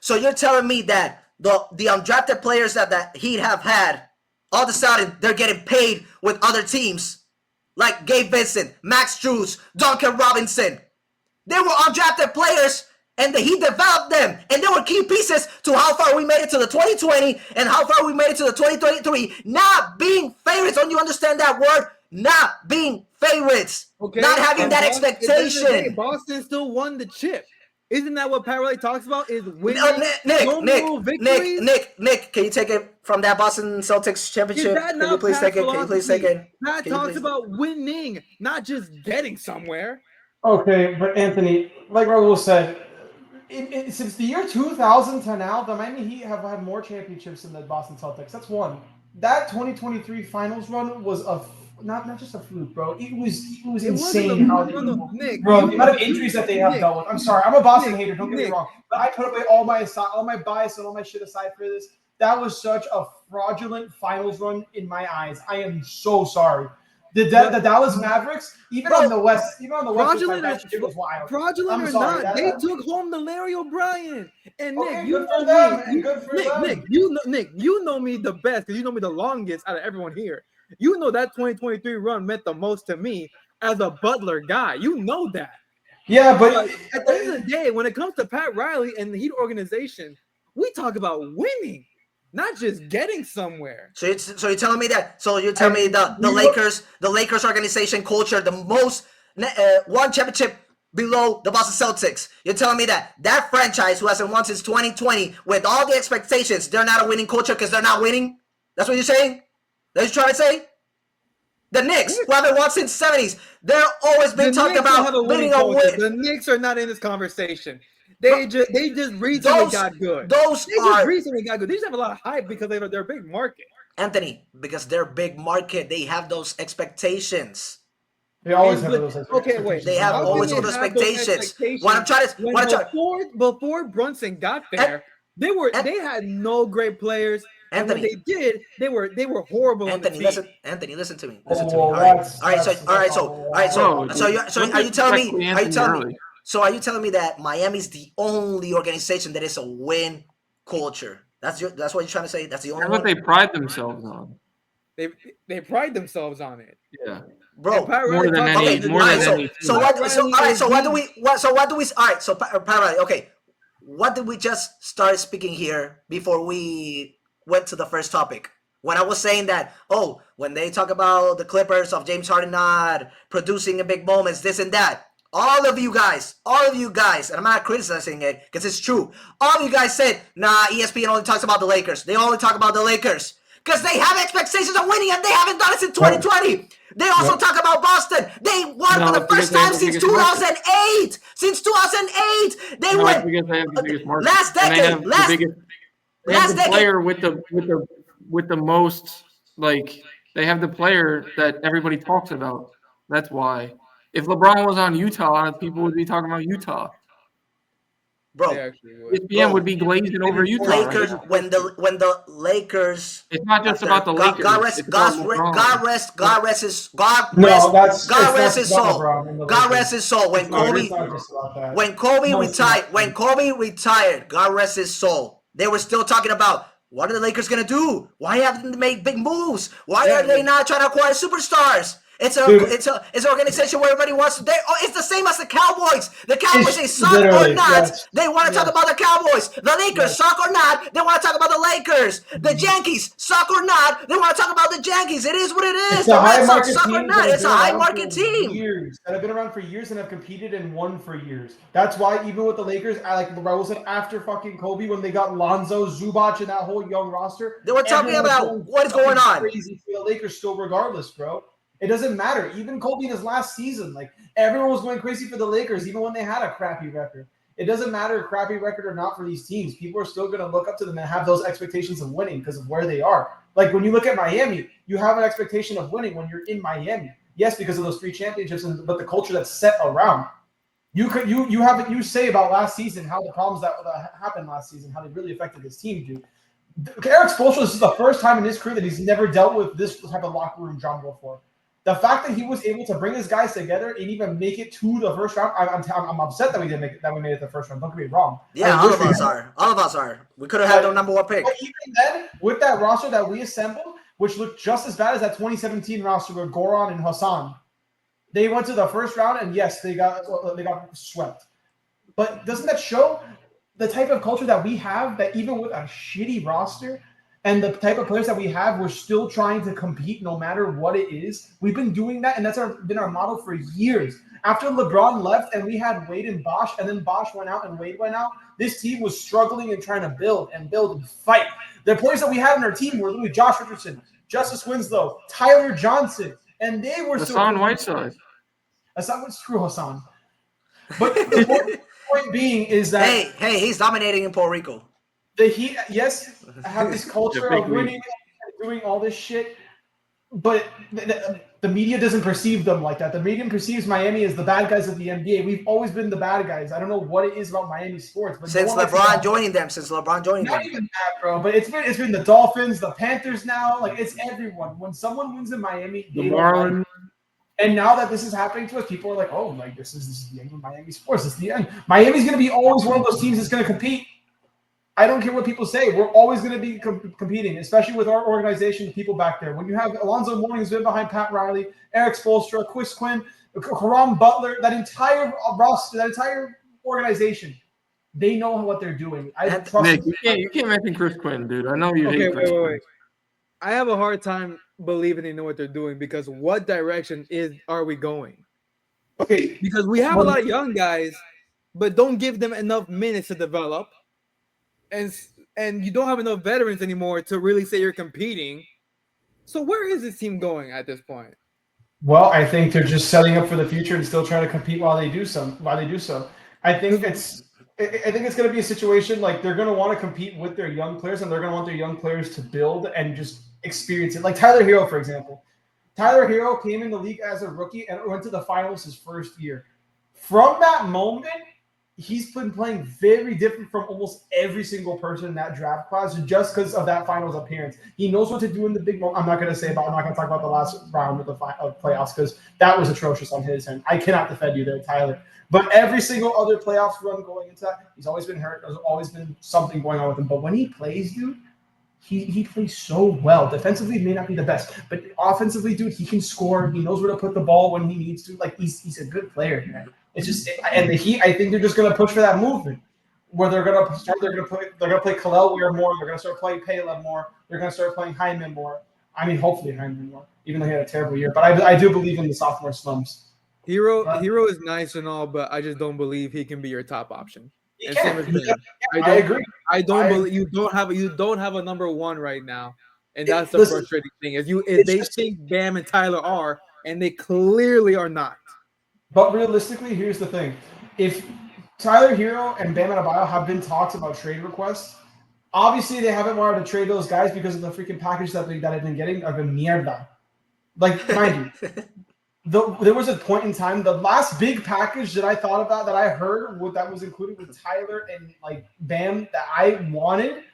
So you're telling me that the undrafted players that Heat have had, all of a sudden they're getting paid with other teams, like Gabe Vincent, Max Strus, Duncan Robinson. They were undrafted players, and the Heat developed them, and they were key pieces to how far we made it to the 2020 and how far we made it to the 2023. Not being favorites, don't you understand that word? Not being favorites, not having that expectation. Boston still won the chip. Isn't that what Pirelli talks about? Is winning Nick, can you take it from that Boston Celtics championship? Can you please take it? Pat talks about winning, not just getting somewhere. Okay, but Anthony, like Raul said, since the year 2000 to now, the Miami Heat have had more championships than the Boston Celtics. That's one. That 2023 finals run was not just a fluke, bro. It was insane how they bro, the amount of injuries that they have dealt with. I'm sorry, I'm a Boston hater. Don't get me wrong, but I put away all my bias and all my shit aside for this. That was such a fraudulent finals run in my eyes. I am so sorry. The Dallas Mavericks, even on the West, Fraudulent, it was wild. Fraudulent or sorry, not, they took home the Larry O'Brien. And Okay, Nick, you good for know them, and good for them. Nick, you know me the best because you know me the longest out of everyone here. You know that 2023 run meant the most to me as a Butler guy. You know that. Yeah, but at the end of the day, when it comes to Pat Riley and the Heat organization, we talk about winning, not just getting somewhere. So you're telling me that? So you're telling me the Lakers organization culture, the most one championship below the Boston Celtics. You're telling me that franchise who hasn't won since 2020, with all the expectations, they're not a winning culture because they're not winning? That's what you're saying? That's what you're trying to say? The Knicks, who haven't won since the 70s, they're always been talking about winning a win. The Knicks are not in this conversation. They just recently got good. They just recently got good. They just have a lot of hype because they're a big market. Anthony, because they're big market, they have those expectations. They always have those expectations. Okay, wait. They have always those expectations. Before Brunson got there, they had no great players. Anthony, and when they did, they were horrible. Anthony, listen to me. All right. So are you telling me? So are you telling me that Miami's the only organization that is a win culture? That's what you're trying to say? That's the only one? What they pride themselves on. They pride themselves on it. Yeah. Bro, more than any. So what do what did we just start speaking here before we went to the first topic? When I was saying that, when they talk about the Clippers of James Harden not producing in big moments, this and that, all of you guys, and I'm not criticizing it because it's true. All of you guys said, nah, ESPN only talks about the Lakers. They only talk about the Lakers because they have expectations of winning and they haven't done it since 2020. They also talk about Boston. They won for the first time since 2008. Since 2008, they went last decade. Last decade. Player with the most, like, they have the player that everybody talks about. That's why. If LeBron was on Utah, people would be talking about Utah. Bro, ESPN would be glazing over Utah. Lakers, right when the Lakers, it's not just about the Lakers. God rest his soul. When Kobe retired, God rest his soul. They were still talking about what are the Lakers gonna do? Why haven't they made big moves? Why are they not trying to acquire superstars? It's an organization where everybody wants to. It's the same as the Cowboys. The Cowboys, they suck or not, they want to talk about the Cowboys. The Lakers, suck or not, they want to talk about the Lakers. The Yankees, suck or not, they want to talk about the Yankees. It is what it is. The Red Sox, suck or not, it's a high market team. That have been around for years and have competed and won for years. That's why even with the Lakers, like Raul said, after fucking Kobe, when they got Lonzo, Zubac, and that whole young roster, they were talking about what is going on. Crazy for the Lakers still, regardless, bro. It doesn't matter. Even Kobe in his last season, like everyone was going crazy for the Lakers, even when they had a crappy record. It doesn't matter crappy record or not for these teams. People are still going to look up to them and have those expectations of winning because of where they are. Like when you look at Miami, you have an expectation of winning when you're in Miami. Yes, because of those 3 championships, but the culture that's set around. You say about last season how the problems that happened last season, how they really affected this team, dude. Eric Spoelstra, this is the first time in his career that he's never dealt with this type of locker room drama before. The fact that he was able to bring his guys together and even make it to the first round, I'm upset that we didn't make it. That we made it the first round. Don't get me wrong. Yeah, all of us are. We could have had the number 1 pick. But even then, with that roster that we assembled, which looked just as bad as that 2017 roster with Goran and Hassan, they went to the first round and yes, they got swept. But doesn't that show the type of culture that we have? That even with a shitty roster. And the type of players that we have, we're still trying to compete no matter what it is. We've been doing that, and that's been our model for years. After LeBron left and we had Wade and Bosh, and then Bosh went out and Wade went out, this team was struggling and trying to build and fight. The players that we had in our team were literally Josh Richardson, Justice Winslow, Tyler Johnson, and they were Hassan Whiteside. Screw Hassan. But the point being is that hey, he's dominating in Puerto Rico. The Heat, yes, have this culture of winning and doing all this shit, but the media doesn't perceive them like that. The media perceives Miami as the bad guys of the NBA. We've always been the bad guys. I don't know what it is about Miami sports, but since LeBron joining them, not even that, bro. But it's been the Dolphins, the Panthers now. Like it's everyone. When someone wins in Miami, the Marlins. And now that this is happening to us, people are like, oh, like this is the end of Miami sports. This is the end. Miami's going to be always one of those teams that's going to compete. I don't care what people say. We're always going to be competing, especially with our organization, the people back there. When you have Alonzo Mourning who's been behind Pat Riley, Eric Spoelstra, Chris Quinn, Karam Butler, that entire roster, that entire organization, they know what they're doing. I trust Nick, them. you can't mention Chris Quinn, dude. I know you hate Chris Quinn. Wait. I have a hard time believing they know what they're doing because what direction are we going? Okay. Because we have a lot of young guys, but don't give them enough minutes to develop. And you don't have enough veterans anymore to really say you're competing. So where is this team going at this point? Well, I think they're just setting up for the future and still trying to compete while they do so. I think it's going to be a situation like they're going to want to compete with their young players, and they're going to want their young players to build and just experience it. Like Tyler Hero, for example. Tyler Hero came in the league as a rookie and went to the finals his first year. From that moment, he's been playing very different from almost every single person in that draft class just because of that finals appearance. He knows what to do in the big moment. I'm not going to talk about the last round of the playoffs because that was atrocious on his end. I cannot defend you there, Tyler. But every single other playoffs run going into that, he's always been hurt. There's always been something going on with him. But when he plays, dude, he plays so well. Defensively, he may not be the best, but offensively, dude, he can score. He knows where to put the ball when he needs to. Like he's a good player, man. It's just and the Heat. I think they're just going to push for that movement where they're going to start. They're going to play Khalil Weir more. They're going to start playing Pele more. They're going to start playing Hyman more. I mean, hopefully Hyman more, even though he had a terrible year. But I do believe in the sophomore slumps. Hero is nice and all, but I just don't believe he can be your top option. He can. I agree. I don't believe you don't have a number one right now, and that's the frustrating thing. If they think Bam and Tyler are, and they clearly are not. But realistically, here's the thing: if Tyler Hero and Bam Adebayo have been talks about trade requests, obviously they haven't wanted to trade those guys because of the freaking package that I've been getting of a mierda. Like, mind you. There was a point in time, the last big package that I thought about that I heard that was included with Tyler and like Bam that I wanted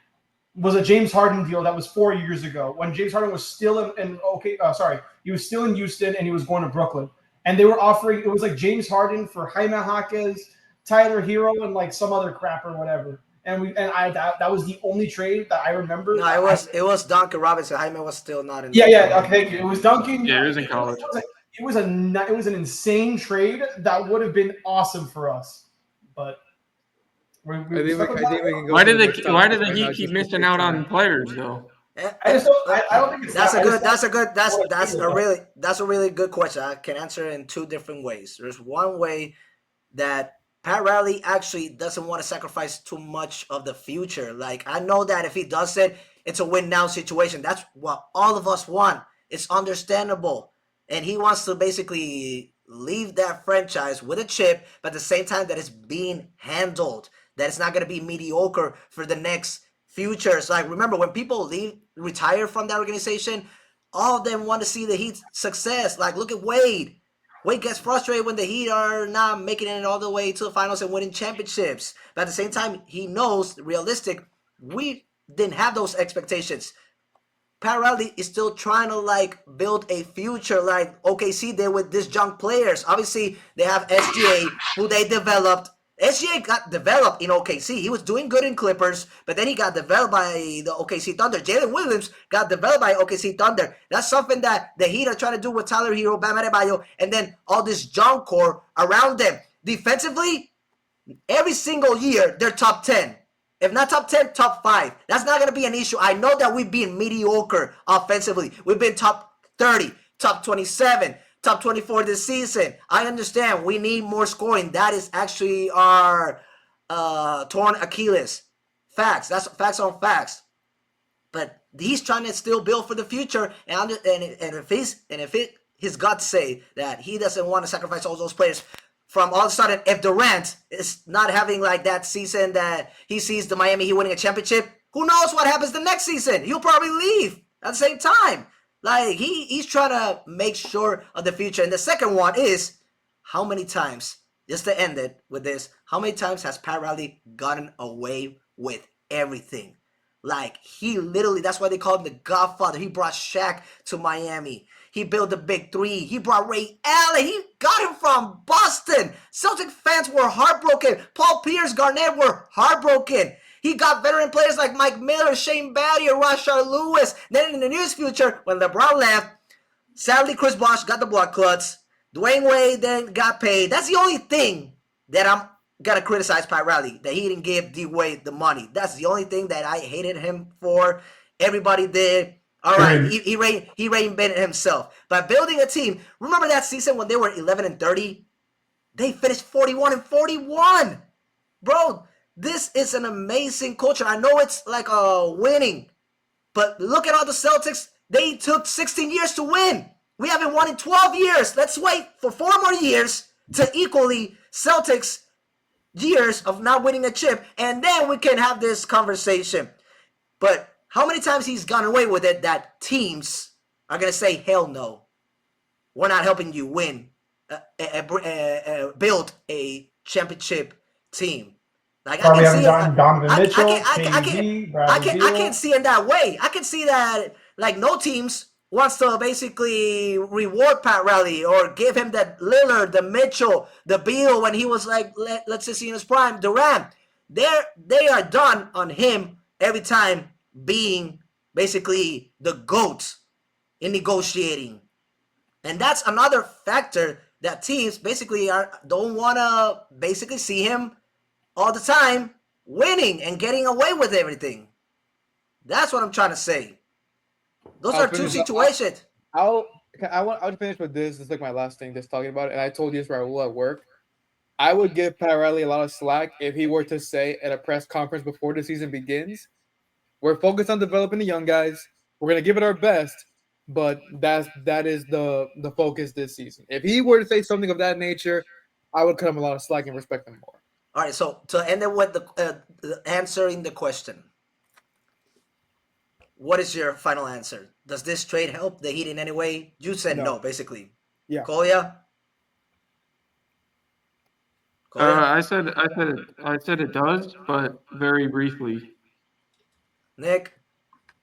was a James Harden deal that was 4 years ago when James Harden was still he was still in Houston and he was going to Brooklyn, and they were offering it was like James Harden for Jaime Jaquez, Tyler Hero, and like some other crap or whatever. That was the only trade that I remember. No, it was Duncan Robinson. Jaime was still not in. Yeah. Okay, thank you. It was Duncan. Yeah, he was in college. It was an insane trade that would have been awesome for us, but I think we can go. Why did the Heat keep missing out on players though? I don't think it's that's a really good question. I can answer it in two different ways. There's one way that Pat Riley actually doesn't want to sacrifice too much of the future. Like, I know that if he does it, it's a win now situation. That's what all of us want. It's understandable. And he wants to basically leave that franchise with a chip, but at the same time that it's being handled, that it's not going to be mediocre for the next future. So, like, remember, when people retire from that organization, all of them want to see the Heat's success. Like, look at Wade. Wade gets frustrated when the Heat are not making it all the way to the finals and winning championships. But at the same time, he knows, realistic, we didn't have those expectations. Pat Riley is still trying to like build a future like OKC did with these young players. Obviously, they have SGA, who they developed. SGA got developed in OKC. He was doing good in Clippers, but then he got developed by the OKC Thunder. Jalen Williams got developed by OKC Thunder. That's something that the Heat are trying to do with Tyler Hero, Bam Adebayo, and then all this young core around them. Defensively, every single year, they're top 10. If not top 10, top 5. That's not going to be an issue. I know that we've been mediocre offensively. We've been top 30, top 27, top 24 this season. I understand we need more scoring. That is actually our torn Achilles. Facts. That's facts on facts. But he's trying to still build for the future. And if his guts say that he doesn't want to sacrifice all those players, from all of a sudden, if Durant is not having like that season that he sees the Miami Heat winning a championship, who knows what happens the next season? He'll probably leave at the same time. Like, he's trying to make sure of the future. And the second one is, how many times, just to end it with this, how many times has Pat Riley gotten away with everything? Like, he literally, that's why they call him the Godfather. He brought Shaq to Miami. He built the big three. He brought Ray Allen. He got him from Boston. Celtic fans were heartbroken. Paul Pierce, Garnett were heartbroken. He got veteran players like Mike Miller, Shane Battier, Rashard Lewis. Then in the nearest future, when LeBron left, sadly Chris Bosh got the blood clots. Dwayne Wade then got paid. That's the only thing that I'm gonna criticize Pat Riley, that he didn't give D Wade the money. That's the only thing that I hated him for. Everybody did. All right, he reinvented himself by building a team. Remember that season when they were 11-30? They finished 41-41. Bro, this is an amazing culture. I know it's like winning, but look at all the Celtics. They took 16 years to win. We haven't won in 12 years. Let's wait for 4 more years to equally Celtics' years of not winning a chip, and then we can have this conversation. But how many times he's gone away with it that teams are going to say, hell no, we're not helping you win, build a championship team. Like I can see it. Donovan Mitchell, I can't see it that way. I can see that like no teams wants to basically reward Pat Riley or give him that Lillard, the Mitchell, the Beal when he was like, let's just see in his prime, Durant. They are done on him every time being basically the GOAT in negotiating. And that's another factor that teams basically don't want to basically see him all the time winning and getting away with everything. That's what I'm trying to say. Those are two situations. I'll finish with this. This is like my last thing just talking about it. And I told you this, Raul, at work. I would give Pat Riley a lot of slack if he were to say at a press conference before the season begins, we're focused on developing the young guys. We're going to give it our best, but that is the focus this season. If he were to say something of that nature, I would cut him a lot of slack and respect him more. All right, so to end it with the answering the question, what is your final answer? Does this trade help the Heat in any way? You said no basically. Yeah. Kolya? I said it does, but very briefly. Nick?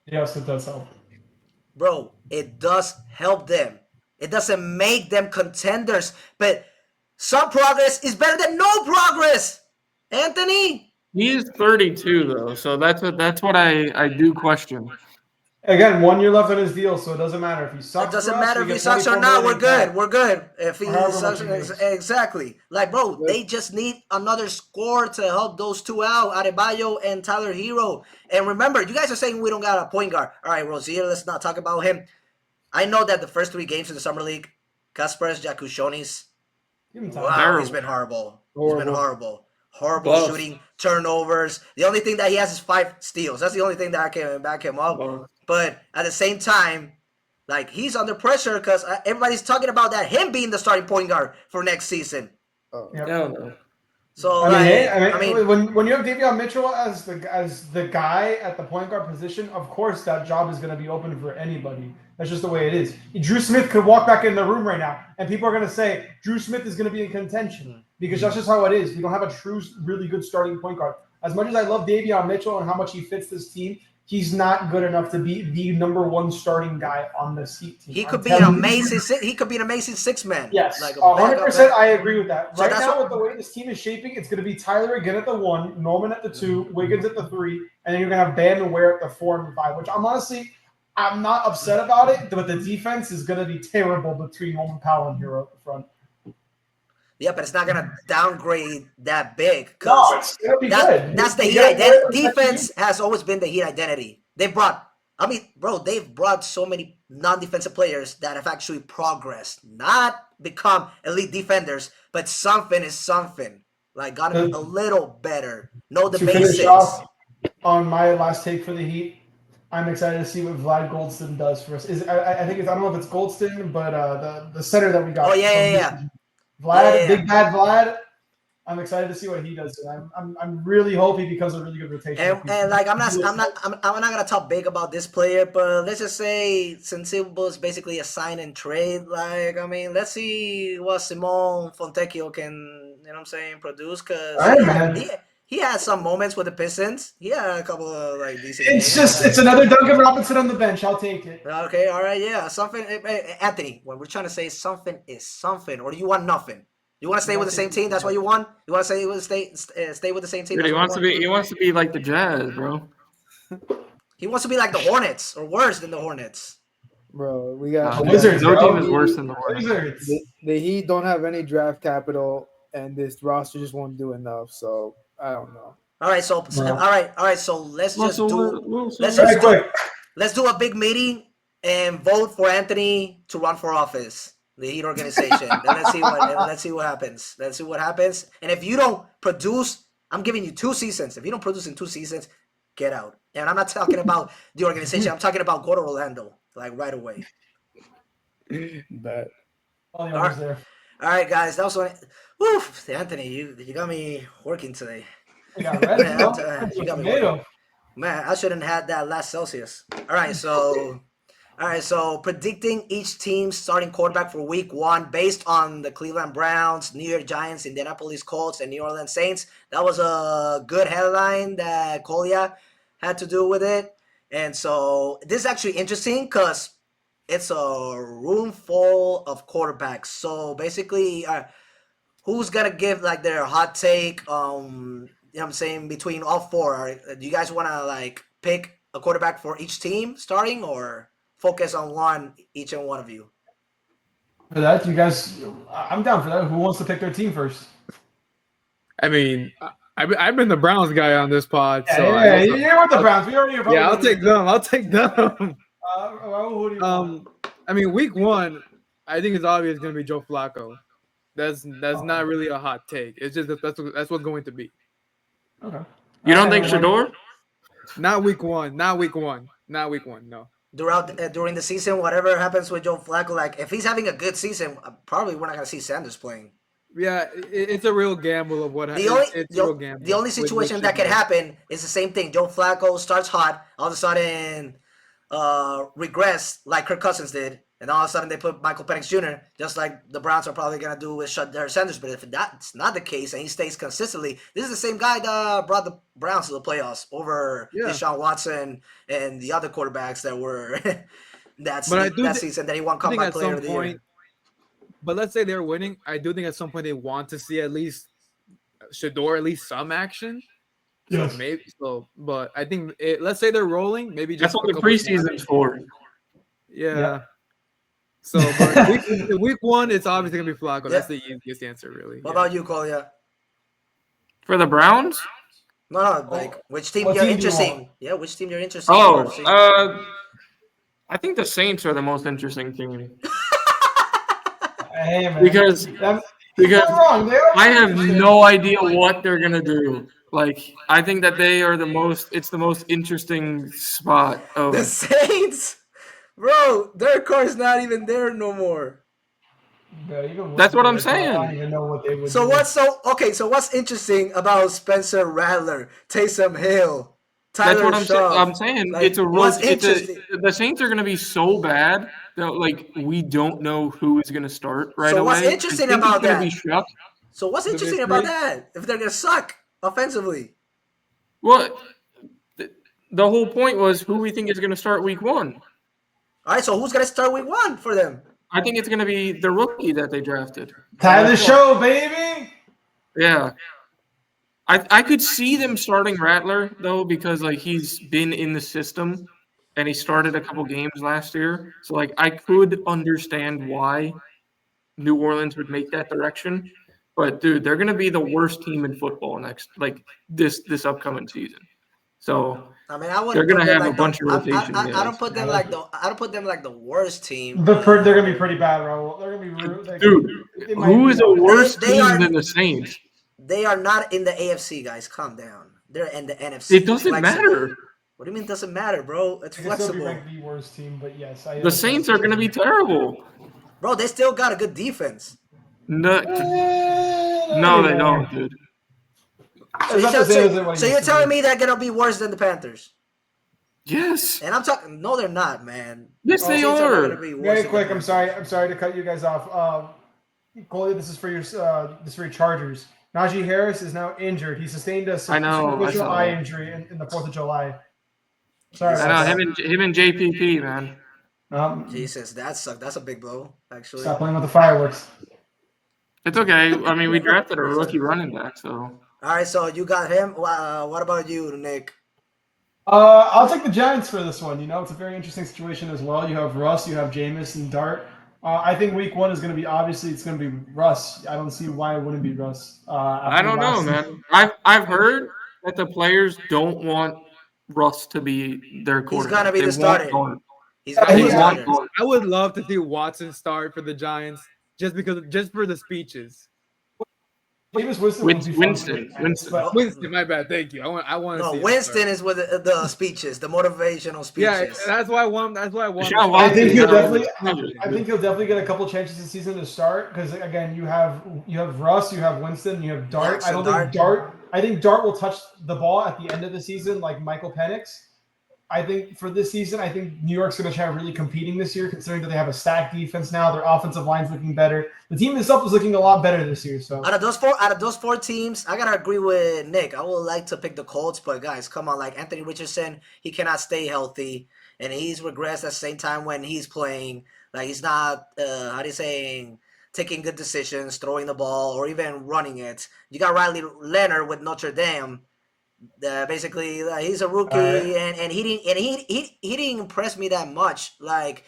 Yes, it does help. Bro, it does help them. It doesn't make them contenders, but some progress is better than no progress. Anthony? He is 32 though, so that's what I do question. Again, 1 year left on his deal, so it doesn't matter if he sucks. It doesn't matter if he sucks or not. We're good. We're good. If he sucks, exactly. Like, bro, they just need another score to help those two out, Adebayo and Tyler Hero. And remember, you guys are saying we don't got a point guard. All right, Rozier, let's not talk about him. I know that the first 3 games in the Summer League, Kasparas Giacoussionis, wow, he's been horrible. He's been horrible. Horrible shooting, turnovers. The only thing that he has is 5 steals. That's the only thing that I can back him up. But at the same time, like, he's under pressure because everybody's talking about that him being the starting point guard for next season. No. So I mean, when you have Davion Mitchell as the guy at the point guard position, of course that job is going to be open for anybody. That's just the way it is. Drew Smith could walk back in the room right now, and people are going to say Drew Smith is going to be in contention because that's just how it is. We don't have a true, really good starting point guard. As much as I love Davion Mitchell and how much he fits this team, he's not good enough to be the number 1 starting guy on this Heat team. He could be an amazing. He could be an amazing 6-man. Yes, like 100%. I agree with that. So right now, with the way this team is shaping, it's going to be Tyler again at the 1, Norman at the 2, Wiggins at the 3, and then you're going to have Bam and Ware at the 4 and 5. Which I'm not upset about it, but the defense is going to be terrible between Norman Powell and Hero at the front. Yeah, but it's not gonna downgrade that big. No, it's gonna be good. That's the Heat identity. Defense has always been the Heat identity. They've brought so many non-defensive players that have actually progressed, not become elite defenders, but something is something. Like, gotten a little better. Know the basics. Finish off on my last take for the Heat, I'm excited to see what Vlad Goldston does for us. I don't know if it's Goldston, but the center that we got. Oh yeah. Vlad, Big Bad Vlad. I'm excited to see what he does. I'm really hope he becomes a really good rotation. And like I'm not gonna talk big about this player, but let's just say since it was basically a sign and trade, like let's see what Simone Fontecchio can, produce, because he had some moments with the Pistons. He had a couple of like decent. It's another Duncan Robinson on the bench. I'll take it. Okay, all right, yeah, something. Anthony, what we're trying to say is something is something, or do you want nothing? You want to stay with the same team? That's what you want. You want to stay with the same team? Dude, he wants to be like the Jazz, bro. He wants to be like the Hornets, or worse than the Hornets. Bro, we got Wizards. No bro. team is worse than the Hornets. Wizards. the Heat don't have any draft capital, and this roster just won't do enough. So I don't know. All right, so No. all right, so let's just do Quick. let's do a big meeting and vote for Anthony to run for office, the Heat organization. And let's see what happens. Let's see what happens. And if you don't produce, I'm giving you 2 seasons. If you don't produce in 2 seasons, get out. And I'm not talking about the organization. I'm talking about go to Orlando, like right away. But All the others there. All right, guys, that was one. Woof, Anthony, you got me working today. We got red. You got me Tomato. Man, I shouldn't have had that last Celsius. All right, so predicting each team's starting quarterback for week 1 based on the Cleveland Browns, New York Giants, Indianapolis Colts, and New Orleans Saints. That was a good headline that Kolya had to do with it. And so this is actually interesting because it's a room full of quarterbacks. So basically, who's going to give like their hot take? You know what I'm saying, between all 4? Do you guys want to like pick a quarterback for each team starting, or focus on one, each and one of you? For that, you guys, I'm down for that. Who wants to pick their team first? I mean, I've been the Browns guy on this pod. So you're with the Browns. We already. Yeah, I'll take them. I'll take them. Who do you want? I mean, week 1, I think it's obvious going to be Joe Flacco. That's not really a hot take. It's just that's what's going to be. Okay. You don't think Shador? Not week 1. Not week 1. Not week 1. No. During the season, whatever happens with Joe Flacco, like if he's having a good season, probably we're not gonna see Sanders playing. Yeah, it's a real gamble of what happens. The only situation that could happen is the same thing. Joe Flacco starts hot, all of a sudden regress like Kirk Cousins did, and all of a sudden they put Michael Penix Jr., just like the Browns are probably going to do with Shador Sanders. But if that's not the case and he stays consistently, this is the same guy that brought the Browns to the playoffs over Deshaun Watson and the other quarterbacks that were that season that he won comeback player of the year. But let's say they're winning. I do think at some point they want to see at least Shador, at least some action. Yes. So maybe so, but I think let's say they're rolling. Maybe just that's what the preseason's for. Yeah. So but week 1, it's obviously gonna be Flacco. That's the easiest answer, really. What about you, Kolya? For the Browns? No, like which team you're interested in? Yeah, which team you're interested in? I think the Saints are the most interesting team. Hey, man. Because I have no idea what they're gonna do. Like, I think that they are it's the most interesting spot of the Saints. Bro, their car's not even there no more. Yeah, that's what I'm saying. I don't even know what they would so do. So what's interesting about Spencer Rattler, Taysom Hill, Tyler That's what I'm saying. Like, it's a interesting. The Saints are going to be so bad that like we don't know who is going to start right away. So what's interesting about that? So what's The interesting about that? If they're going to suck offensively. Well, the whole point was who we think is going to start week 1. All right, so who's going to start week 1 for them? I think it's going to be the rookie that they drafted. Tyler Show, baby. Yeah. I could see them starting Rattler, though, because, like, he's been in the system, and he started a couple games last year. So, like, I could understand why New Orleans would make that direction. But, dude, they're going to be the worst team in football this upcoming season. So I mean, they're going to have a bunch of rotation. I don't put them like the worst team. They're going to be pretty bad, Raul. They're going to be dude. Who is a worse team than the Saints? They are not in the AFC, guys. Calm down. They're in the NFC. It doesn't matter. What do you mean it doesn't matter, bro? It's flexible. Still be the worst team, but yes, the Saints are going to be terrible. Bro, they still got a good defense. No, they don't, dude. So you're telling me they're gonna be worse than the Panthers? Yes. And I'm talking. No, they're not, man. Yes, they are. Very quick. I'm sorry to cut you guys off. Kolya, this is for your Chargers. Najee Harris is now injured. He sustained a I know, I superficial saw eye that. injury in the 4th of July. Sorry I about know that. him and JPP, man. Jesus, that sucked. That's a big blow, actually. Stop playing with the fireworks. It's okay. I mean, we drafted a rookie running back, so. All right, so you got him. What about you, Nick? I'll take the Giants for this one. It's a very interesting situation as well. You have Russ, you have Jameis and Dart. I think week 1 is going to be, obviously, it's going to be Russ. I don't see why it wouldn't be Russ. I don't know, man. I've heard that the players don't want Russ to be their quarterback. He's gonna be the starter. He's gonna be the starter. I would love to see Watson start for the Giants just for the speeches. Jameis Winston. Winston, my bad. Thank you. I want to see. No, Winston is with the speeches, the motivational speeches. Yeah, that's why I want. I think he'll definitely get a couple chances this season to start because again, you have Russ, you have Winston, you have Dart. I think Dart will touch the ball at the end of the season like Michael Penix. I think for this season, I think New York's going to try really competing this year, considering that they have a stacked defense now. Their offensive line's looking better. The team itself is looking a lot better this year. So out of those four teams, I gotta agree with Nick. I would like to pick the Colts, but guys, come on, like Anthony Richardson, he cannot stay healthy, and he's regressed at the same time when he's playing. Like he's not, taking good decisions, throwing the ball, or even running it. You got Riley Leonard with Notre Dame. Basically, he's a rookie, and he didn't impress me that much. Like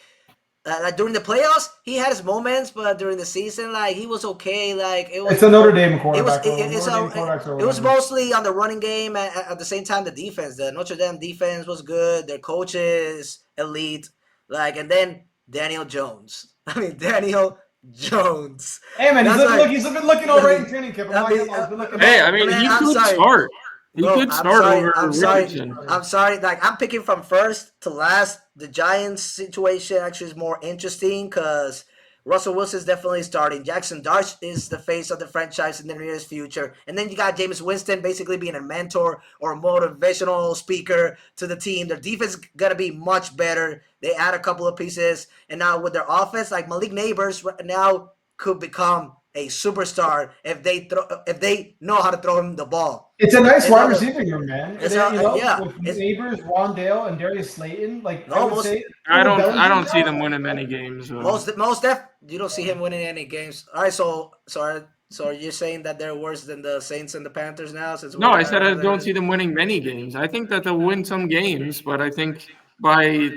during the playoffs, he had his moments, but during the season, like he was okay. Like it's a Notre Dame quarterback. It was mostly on the running game. At the same time, the defense, the Notre Dame defense was good. Their coach is elite. Like, and then Daniel Jones. Daniel Jones. Hey man, he's been looking all right in training camp. He could start. He could start over Richardson. I'm sorry. Like I'm picking from first to last. The Giants situation actually is more interesting because Russell Wilson is definitely starting. Jackson Dart is the face of the franchise in the nearest future, and then you got Jameis Winston basically being a mentor or a motivational speaker to the team. Their defense is gonna be much better. They add a couple of pieces, and now with their offense, like Malik Neighbors now could become a superstar if they know how to throw him the ball. It's a nice wide receiver here, man. With Neighbors, Wandale, and Darius Slayton. I don't see them winning many games. You don't see him winning any games. All right, so are you saying that they're worse than the Saints and the Panthers now? No, I said I don't see them winning many games. I think that they'll win some games, but I think by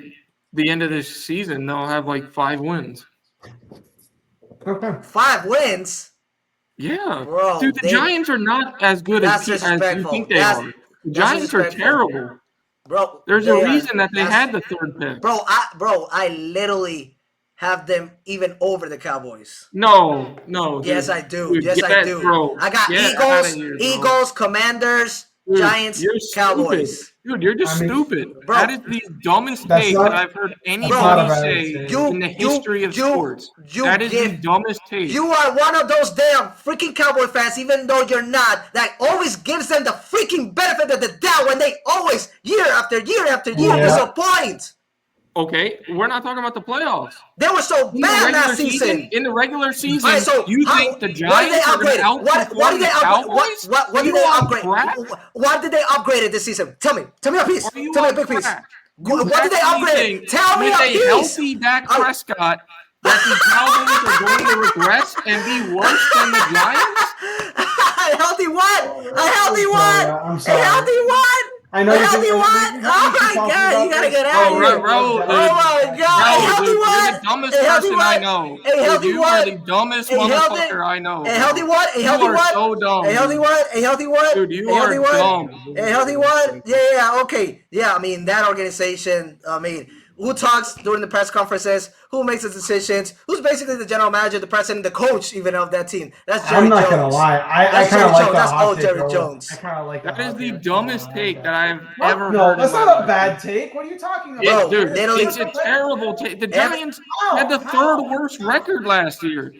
the end of this season they'll have like 5 wins. Okay. 5 wins? Yeah. Bro, dude, the Giants are not as good as you think they are. The Giants are terrible. Bro, there's a reason that they had the 3rd pick. I literally have them even over the Cowboys. No. Yes, dude. I do. Dude, yes, I do. Bro. I got Eagles, Commanders, dude, Giants, Cowboys. Stupid. Dude, you're just stupid. Bro, that is the dumbest take that I've heard anybody say in the history of sports. That is the dumbest take. You are one of those damn freaking Cowboy fans, even though you're not, that always gives them the freaking benefit of the doubt when they always, year after year after year, disappoint. Okay, we're not talking about the playoffs. They were so bad last season. In the regular season, think the Giants are going to outperform the Cowboys? What did they upgrade? What did they upgrade it this season? Tell me a piece. Tell me a big piece. What did they upgrade? Tell me a piece. With a healthy Dak Prescott, that the Cowboys are going to regress and be worse than the Giants? A healthy what? A healthy what? I'm sorry. A healthy what? I know. A healthy what? Oh my God! You gotta get out of here. Raul, oh my God! A healthy what? You're the dumbest person I know. A healthy you what? are the dumbest motherfucker I know. A healthy what? A healthy what? You are so dumb. A healthy what? A healthy what? Dude, you are dumb. A healthy what? Yeah, okay. Yeah, that organization, who talks during the press conferences, who makes the decisions, who's basically the general manager, the president, the coach even of that team. That's Jerry I'm not Jones. Gonna lie. I kind of like that. That's old Jerry Jones. I kind of like that. That is the dumbest take that I've ever heard. No, that's not a bad take. What are you talking about? Dude, it's a terrible take. The Giants had the 3rd worst record last year.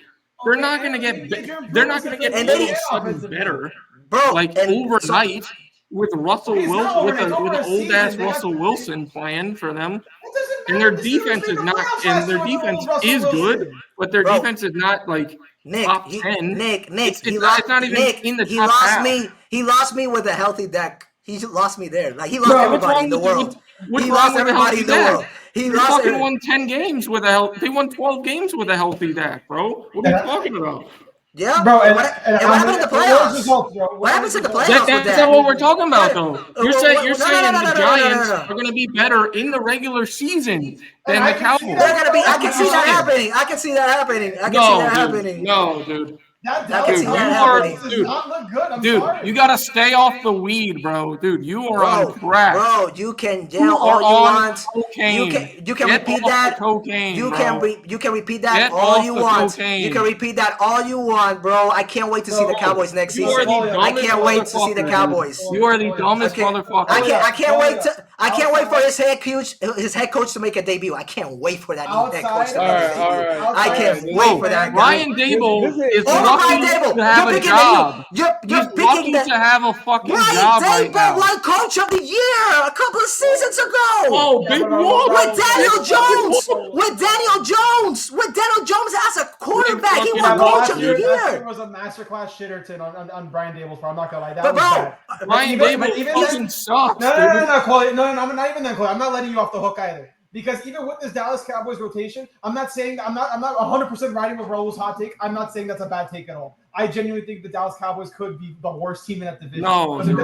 They're not going to get. They're not going to get all of a sudden better, overnight. With Russell Wilson, with an old ass Russell Wilson plan for them. doesn't And matter. their defense is not, and their defense is good, but their Bro. defense is not like Nick, top he, 10. Nick, It's he not, lost. it's not even Nick, in the he top lost half. me. He lost me with a healthy deck. He lost me there. Like he lost Bro, everybody in the world. What's He wrong lost with a everybody healthy in the deck? world. He They lost. fucking won 10 games with a healthy. They won 12 games with a healthy deck, bro. What are you talking about? Yeah, Bro, and what how happened in the many- what was playoffs? results, bro? What happens in the results? playoffs with That's that? not what we're talking about, though. You're Well, saying no, the no. Giants are going to be better in the regular season than I the can see Cowboys. They're gonna be. I That's can what see you're that saying. happening. I can see that happening. I can see No, that dude. happening. No, dude. That I can see Dallas that Cowboys happening. does not look good. I'm Dude, sorry. you got to stay off the weed, bro. Dude, you are on crack. Bro, you can You yell are all you on want. cocaine. You can Get repeat off that. the cocaine, You bro. can repeat that Get all off you the want. cocaine. You can repeat that all you want, bro. I can't wait to see the Bro, Cowboys next You are season. the I dumbest can't wait to see the motherfucker, Cowboys. dude. You are the dumbest I can't motherfucker. wait for his head coach to make a debut. I can't wait for that new head coach to make a debut. All right. I can't wait for that guy. Ryan Dable is Oh, lucky Brian Dable, to have you're a picking job. you're He's picking lucky the to have a fucking Brian job right Dable now. won Coach of the Year a couple of seasons ago. Oh, big but whoop. With Daniel Big fucking Jones, whoop. with Daniel Jones as a quarterback, he fucking won whoop, Coach of the dude. Last year Year. was a masterclass shitterton on Brian Dable's part. I'm not gonna lie, that But was bro, bad. Ryan even Dable fucking then, sucks, no, Chloe. No, I'm not even then, Chloe. I'm not letting you off the hook either. Because even with this Dallas Cowboys rotation, I'm not 100% riding with Raul's hot take. I'm not saying that's a bad take at all. I genuinely think the Dallas Cowboys could be the worst team in that division. No, They're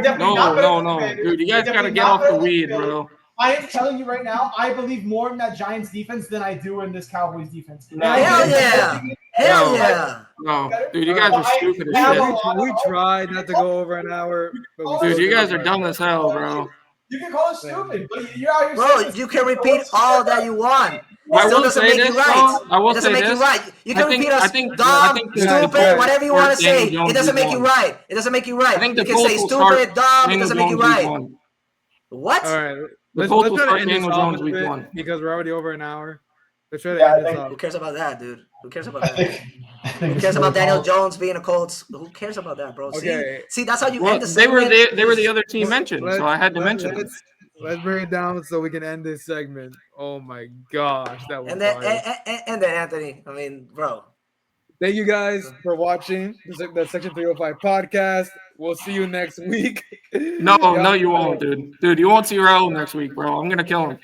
definitely not better than the Commanders. dude, you guys They're got to definitely get not off better the than weed, Philly. bro. I am telling you right now, I believe more in that Giants defense than I do in this Cowboys defense. No. Hell yeah. Hell yeah. No, dude, you guys are stupid as shit. We tried not to go over an hour, but we Dude, still you guys did. are dumb as hell, bro. You can call it stupid, but you're out here Bro, saying you can repeat all that you want. It I still will doesn't say make this, you right. though. I will It doesn't say make you this. right. You can repeat us dumb, I think the stupid, Colts whatever you will want to start say. Daniel Jones It doesn't make you week one. right. It doesn't make you right. I think You the can Colts say will stupid, start dumb. It Daniel doesn't make you Jones week right. one. What? All right, The let's Colts will try to start end this Daniel off Jones a week bit one. because we're already over an hour. Let's try to Yeah, end this off. Who cares about that, dude? Who cares about I that? think Who it's cares about really Daniel called- Jones being a Colts? Who cares about that, bro? Okay. See, that's how you Well, end the they were segment. they were the other team mentioned, so I had to mention them. Let's bring it down so we can end this segment. Oh my gosh, that was And then, fire. and then Anthony. I mean, bro. Thank you guys for watching the Section 305 podcast. We'll see you next week. No, you won't, dude. Dude, you won't see Raul next week, bro. I'm gonna kill him.